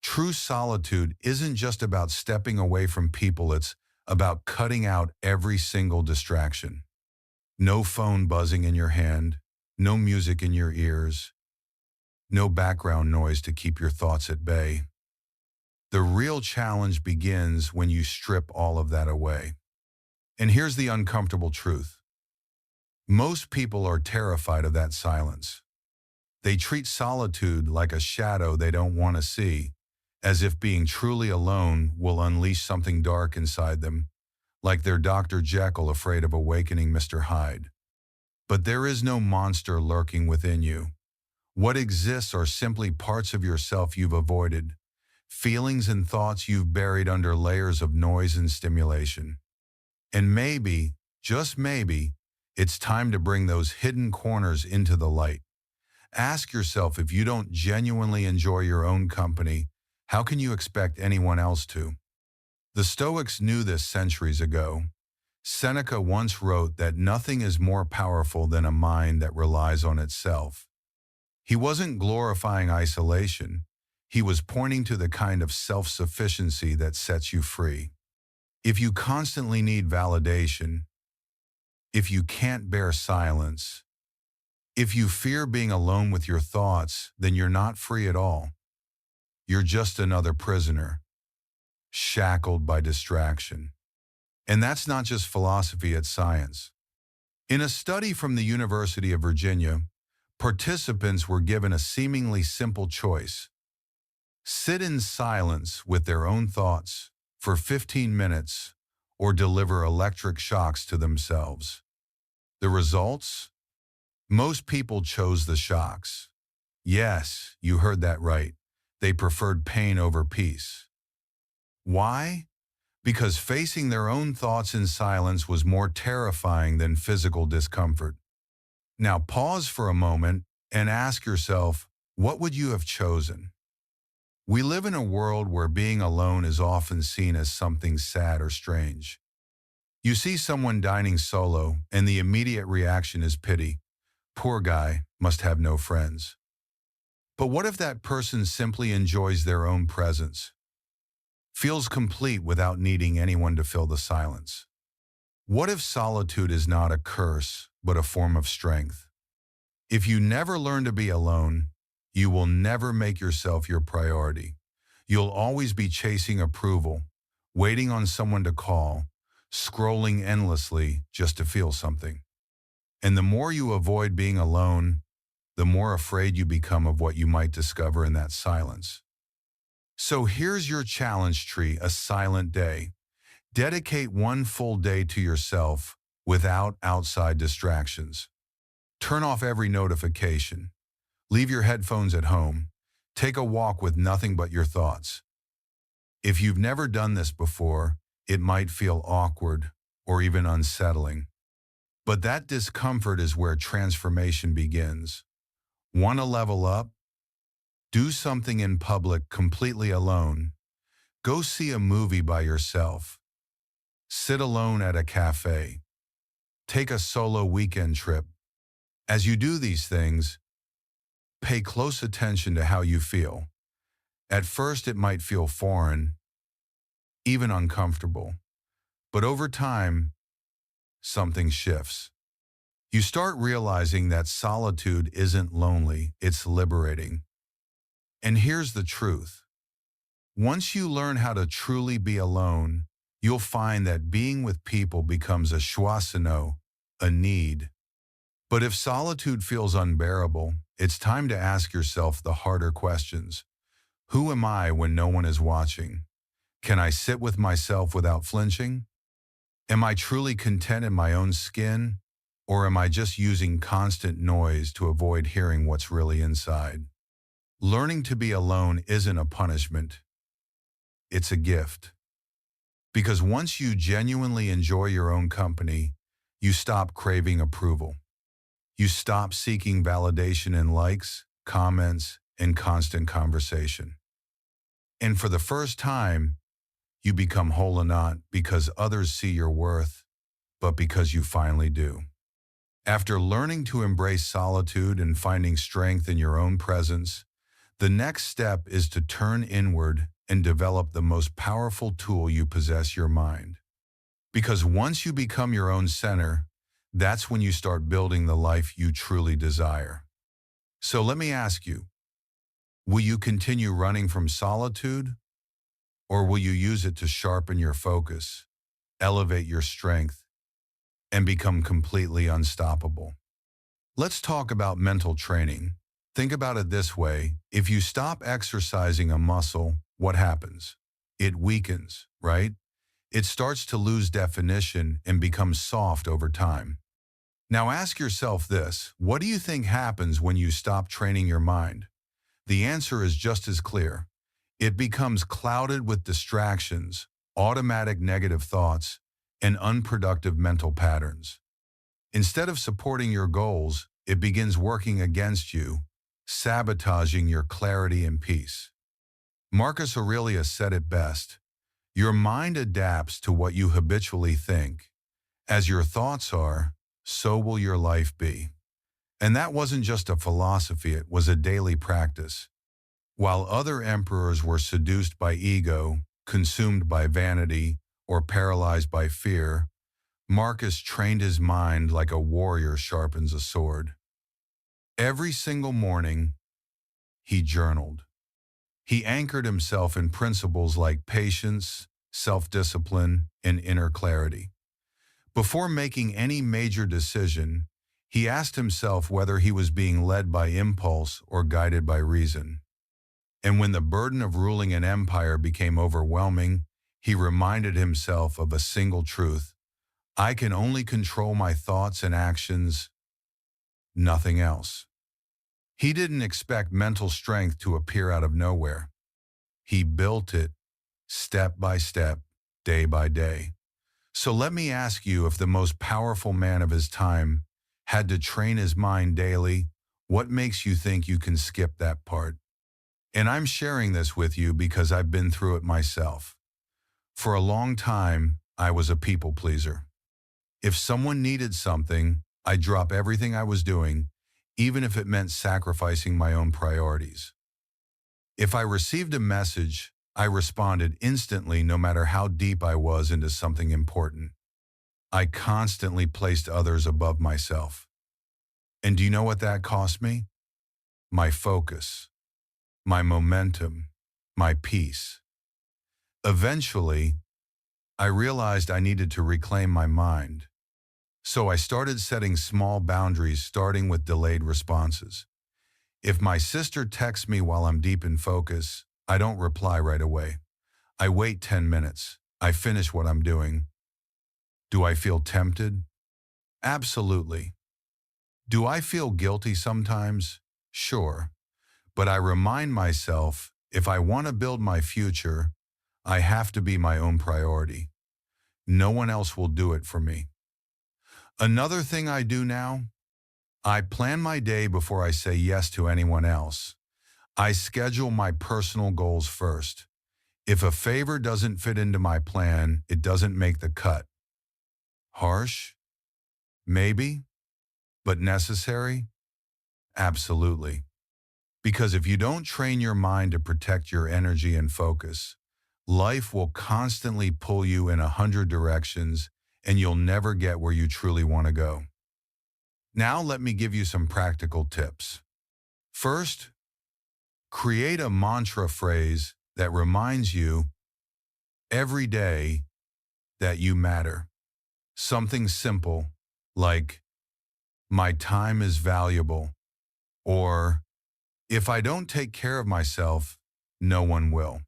True solitude isn't just about stepping away from people, it's about cutting out every single distraction. No phone buzzing in your hand, no music in your ears, no background noise to keep your thoughts at bay. The real challenge begins when you strip all of that away. And here's the uncomfortable truth. Most people are terrified of that silence. They treat solitude like a shadow they don't want to see, as if being truly alone will unleash something dark inside them, like they're Dr. Jekyll afraid of awakening Mr. Hyde. But there is no monster lurking within you. What exists are simply parts of yourself you've avoided, feelings and thoughts you've buried under layers of noise and stimulation. And maybe, just maybe, it's time to bring those hidden corners into the light. Ask yourself, if you don't genuinely enjoy your own company, how can you expect anyone else to? The Stoics knew this centuries ago. Seneca once wrote that nothing is more powerful than a mind that relies on itself. He wasn't glorifying isolation. He was pointing to the kind of self-sufficiency that sets you free. If you constantly need validation, if you can't bear silence, if you fear being alone with your thoughts, then you're not free at all. You're just another prisoner, shackled by distraction. And that's not just philosophy, it's science. In a study from the University of Virginia, participants were given a seemingly simple choice: sit in silence with their own thoughts for 15 minutes or deliver electric shocks to themselves. The results? Most people chose the shocks. Yes, you heard that right. They preferred pain over peace. Why? Because facing their own thoughts in silence was more terrifying than physical discomfort. Now pause for a moment and ask yourself, what would you have chosen? We live in a world where being alone is often seen as something sad or strange. You see someone dining solo, and the immediate reaction is pity. Poor guy, must have no friends. But what if that person simply enjoys their own presence, feels complete without needing anyone to fill the silence? What if solitude is not a curse, but a form of strength? If you never learn to be alone, you will never make yourself your priority. You'll always be chasing approval, waiting on someone to call, scrolling endlessly just to feel something. And the more you avoid being alone, the more afraid you become of what you might discover in that silence. So here's your challenge tree: a silent day. Dedicate one full day to yourself without outside distractions. Turn off every notification. Leave your headphones at home. Take a walk with nothing but your thoughts. If you've never done this before, it might feel awkward or even unsettling. But that discomfort is where transformation begins. Want to level up? Do something in public completely alone. Go see a movie by yourself. Sit alone at a cafe. Take a solo weekend trip. As you do these things, pay close attention to how you feel. At first, it might feel foreign, even uncomfortable. But over time, something shifts. You start realizing that solitude isn't lonely, it's liberating. And here's the truth. Once you learn how to truly be alone, you'll find that being with people becomes a schwasano, a need. But if solitude feels unbearable, it's time to ask yourself the harder questions. Who am I when no one is watching? Can I sit with myself without flinching? Am I truly content in my own skin? Or am I just using constant noise to avoid hearing what's really inside? Learning to be alone isn't a punishment. It's a gift. Because once you genuinely enjoy your own company, you stop craving approval. You stop seeking validation in likes, comments, and constant conversation. And for the first time, you become whole not because others see your worth, but because you finally do. After learning to embrace solitude and finding strength in your own presence, the next step is to turn inward and develop the most powerful tool you possess, your mind. Because once you become your own center, that's when you start building the life you truly desire. So let me ask you, will you continue running from solitude, or will you use it to sharpen your focus, elevate your strength, and become completely unstoppable? Let's talk about mental training. Think about it this way. If you stop exercising a muscle, what happens? It weakens, right? It starts to lose definition and becomes soft over time. Now ask yourself this, what do you think happens when you stop training your mind? The answer is just as clear. It becomes clouded with distractions, automatic negative thoughts, and unproductive mental patterns. Instead of supporting your goals, it begins working against you, sabotaging your clarity and peace. Marcus Aurelius said it best, your mind adapts to what you habitually think. As your thoughts are, so will your life be. And that wasn't just a philosophy, it was a daily practice. While other emperors were seduced by ego, consumed by vanity, or paralyzed by fear, Marcus trained his mind like a warrior sharpens a sword. Every single morning, he journaled. He anchored himself in principles like patience, self-discipline, and inner clarity. Before making any major decision, he asked himself whether he was being led by impulse or guided by reason. And when the burden of ruling an empire became overwhelming, he reminded himself of a single truth. I can only control my thoughts and actions, nothing else. He didn't expect mental strength to appear out of nowhere. He built it step by step, day by day. So let me ask you, if the most powerful man of his time had to train his mind daily, what makes you think you can skip that part? And I'm sharing this with you because I've been through it myself. For a long time, I was a people pleaser. If someone needed something, I'd drop everything I was doing, even if it meant sacrificing my own priorities. If I received a message, I responded instantly no matter how deep I was into something important. I constantly placed others above myself. And do you know what that cost me? My focus, my momentum, my peace. Eventually, I realized I needed to reclaim my mind. So I started setting small boundaries, starting with delayed responses. If my sister texts me while I'm deep in focus, I don't reply right away. I wait 10 minutes. I finish what I'm doing. Do I feel tempted? Absolutely. Do I feel guilty sometimes? Sure. But I remind myself, if I want to build my future, I have to be my own priority. No one else will do it for me. Another thing I do now, I plan my day before I say yes to anyone else. I schedule my personal goals first. If a favor doesn't fit into my plan, it doesn't make the cut. Harsh? Maybe, but necessary? Absolutely. Because if you don't train your mind to protect your energy and focus, life will constantly pull you in 100 directions and you'll never get where you truly want to go. Now let me give you some practical tips. First, create a mantra phrase that reminds you every day that you matter. Something simple like, my time is valuable, or if I don't take care of myself, no one will.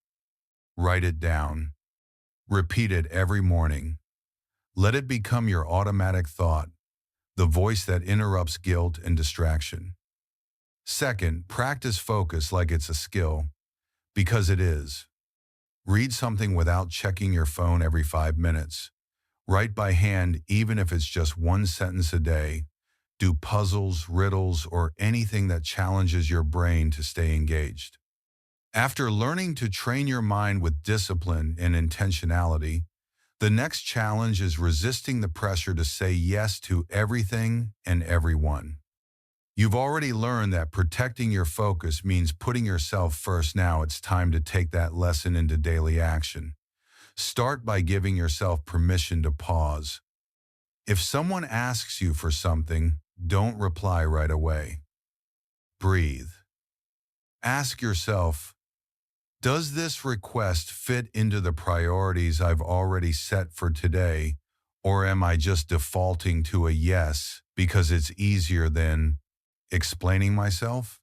Write it down. Repeat it every morning. Let it become your automatic thought, the voice that interrupts guilt and distraction. Second, practice focus like it's a skill, because it is. Read something without checking your phone every 5 minutes. Write by hand even if it's just one sentence a day. Do puzzles, riddles, or anything that challenges your brain to stay engaged. After learning to train your mind with discipline and intentionality, the next challenge is resisting the pressure to say yes to everything and everyone. You've already learned that protecting your focus means putting yourself first. Now it's time to take that lesson into daily action. Start by giving yourself permission to pause. If someone asks you for something, don't reply right away. Breathe. Ask yourself, does this request fit into the priorities I've already set for today, or am I just defaulting to a yes because it's easier than explaining myself?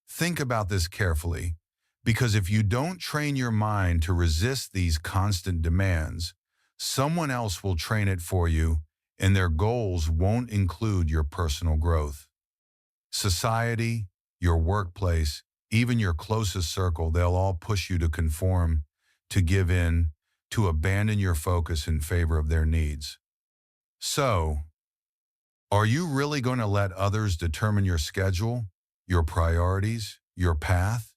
Think about this carefully, because if you don't train your mind to resist these constant demands, someone else will train it for you, and their goals won't include your personal growth. Society, your workplace, even your closest circle, they'll all push you to conform, to give in, to abandon your focus in favor of their needs. So, are you really going to let others determine your schedule, your priorities, your path?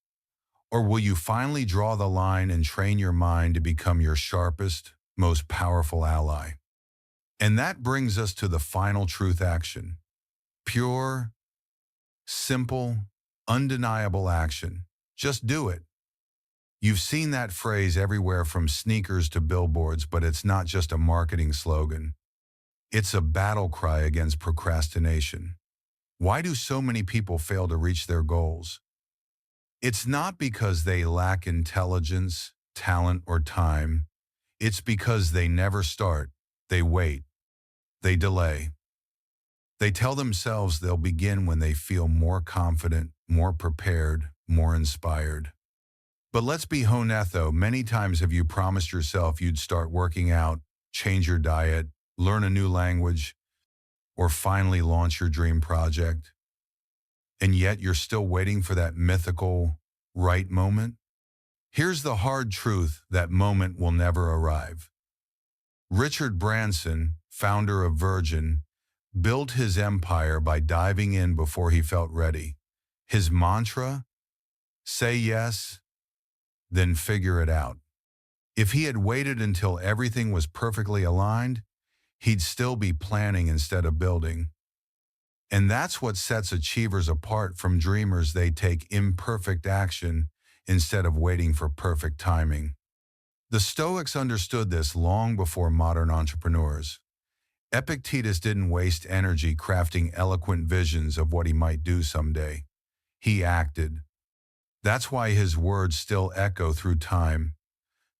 Or will you finally draw the line and train your mind to become your sharpest, most powerful ally? And that brings us to the final truth action. Pure, simple, undeniable action. Just do it. You've seen that phrase everywhere from sneakers to billboards, but it's not just a marketing slogan. It's a battle cry against procrastination. Why do so many people fail to reach their goals? It's not because they lack intelligence, talent, or time. It's because they never start. They wait. They delay. They tell themselves they'll begin when they feel more confident, more prepared, more inspired. But let's be honest though, many times have you promised yourself you'd start working out, change your diet, learn a new language, or finally launch your dream project, and yet you're still waiting for that mythical right moment? Here's the hard truth: that moment will never arrive. Richard Branson, founder of Virgin, built his empire by diving in before he felt ready. His mantra? Say yes, then figure it out. If he had waited until everything was perfectly aligned, he'd still be planning instead of building. And that's what sets achievers apart from dreamers. They take imperfect action instead of waiting for perfect timing. The Stoics understood this long before modern entrepreneurs. Epictetus didn't waste energy crafting eloquent visions of what he might do someday. He acted. That's why his words still echo through time.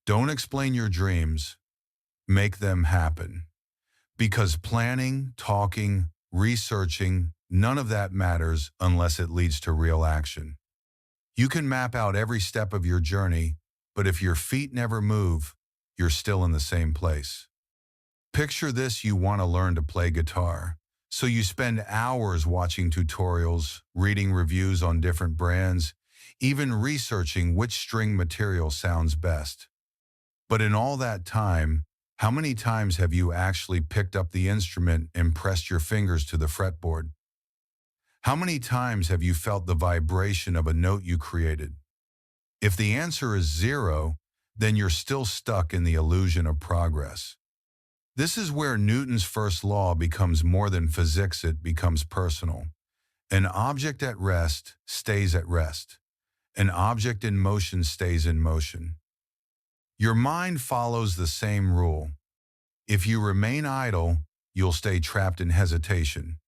Don't explain your dreams, make them happen. Because planning, talking, researching, none of that matters unless it leads to real action. You can map out every step of your journey, but if your feet never move, you're still in the same place. Picture this: you want to learn to play guitar. So you spend hours watching tutorials, reading reviews on different brands, even researching which string material sounds best. But in all that time, how many times have you actually picked up the instrument and pressed your fingers to the fretboard? How many times have you felt the vibration of a note you created? If the answer is zero, then you're still stuck in the illusion of progress. This is where Newton's first law becomes more than physics, it becomes personal. An object at rest stays at rest. An object in motion stays in motion. Your mind follows the same rule. If you remain idle, you'll stay trapped in hesitation.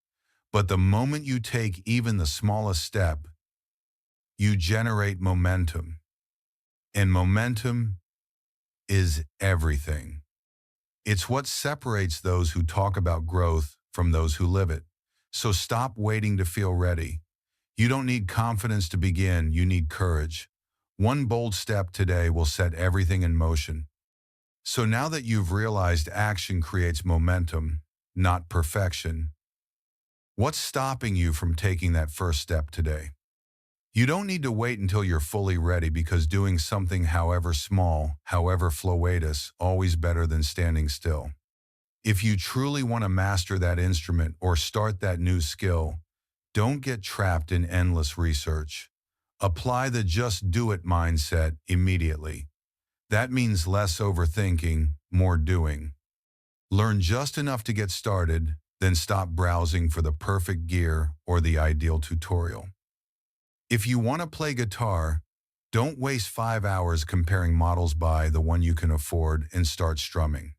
But the moment you take even the smallest step, you generate momentum. And momentum is everything. It's what separates those who talk about growth from those who live it. So stop waiting to feel ready. You don't need confidence to begin, you need courage. One bold step today will set everything in motion. So now that you've realized action creates momentum, not perfection, what's stopping you from taking that first step today? You don't need to wait until you're fully ready, because doing something, however small, however flowatus, always better than standing still. If you truly want to master that instrument or start that new skill, don't get trapped in endless research. Apply the just do it mindset immediately. That means less overthinking, more doing. Learn just enough to get started, then stop browsing for the perfect gear or the ideal tutorial. If you want to play guitar, don't waste 5 hours comparing models, buy the one you can afford and start strumming.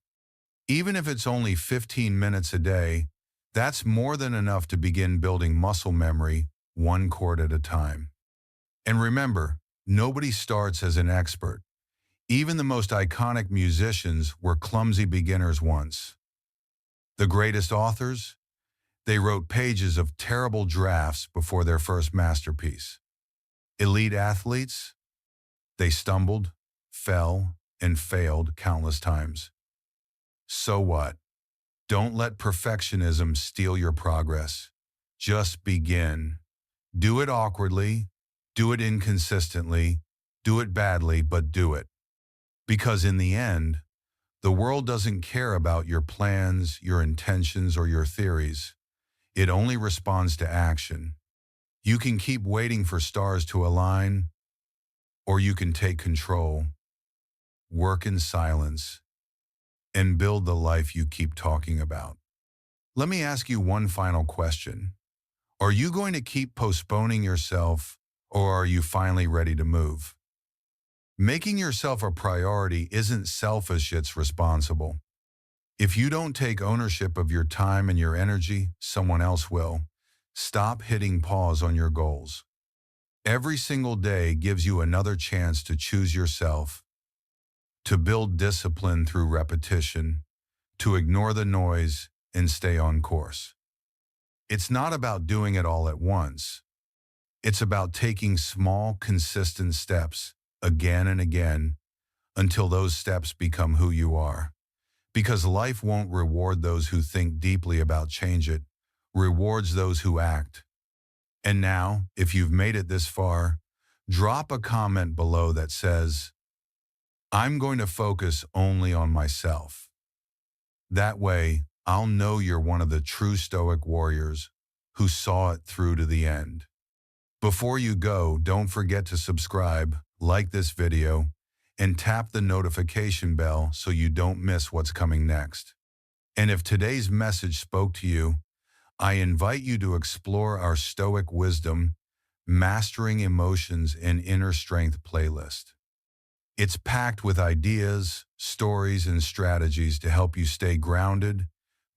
Even if it's only 15 minutes a day, that's more than enough to begin building muscle memory, one chord at a time. And remember, nobody starts as an expert. Even the most iconic musicians were clumsy beginners once. The greatest authors? They wrote pages of terrible drafts before their first masterpiece. Elite athletes? They stumbled, fell, and failed countless times. So what? Don't let perfectionism steal your progress. Just begin. Do it awkwardly, do it inconsistently, do it badly, but do it. Because in the end, the world doesn't care about your plans, your intentions, or your theories. It only responds to action. You can keep waiting for stars to align, or you can take control, work in silence, and build the life you keep talking about. Let me ask you one final question. Are you going to keep postponing yourself, or are you finally ready to move? Making yourself a priority isn't selfish, it's responsible. If you don't take ownership of your time and your energy, someone else will. Stop hitting pause on your goals. Every single day gives you another chance to choose yourself, to build discipline through repetition, to ignore the noise and stay on course. It's not about doing it all at once. It's about taking small, consistent steps again and again until those steps become who you are. Because life won't reward those who think deeply about change, it rewards those who act. And now, if you've made it this far, drop a comment below that says, "I'm going to focus only on myself." That way, I'll know you're one of the true Stoic warriors who saw it through to the end. Before you go, don't forget to subscribe, like this video, and tap the notification bell so you don't miss what's coming next. And if today's message spoke to you, I invite you to explore our Stoic Wisdom, Mastering Emotions and Inner Strength playlist. It's packed with ideas, stories, and strategies to help you stay grounded,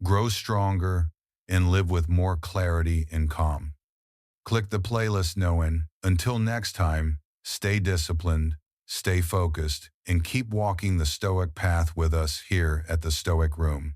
grow stronger, and live with more clarity and calm. Click the playlist now, and until next time, stay disciplined, stay focused, and keep walking the Stoic path with us here at the Stoic Room.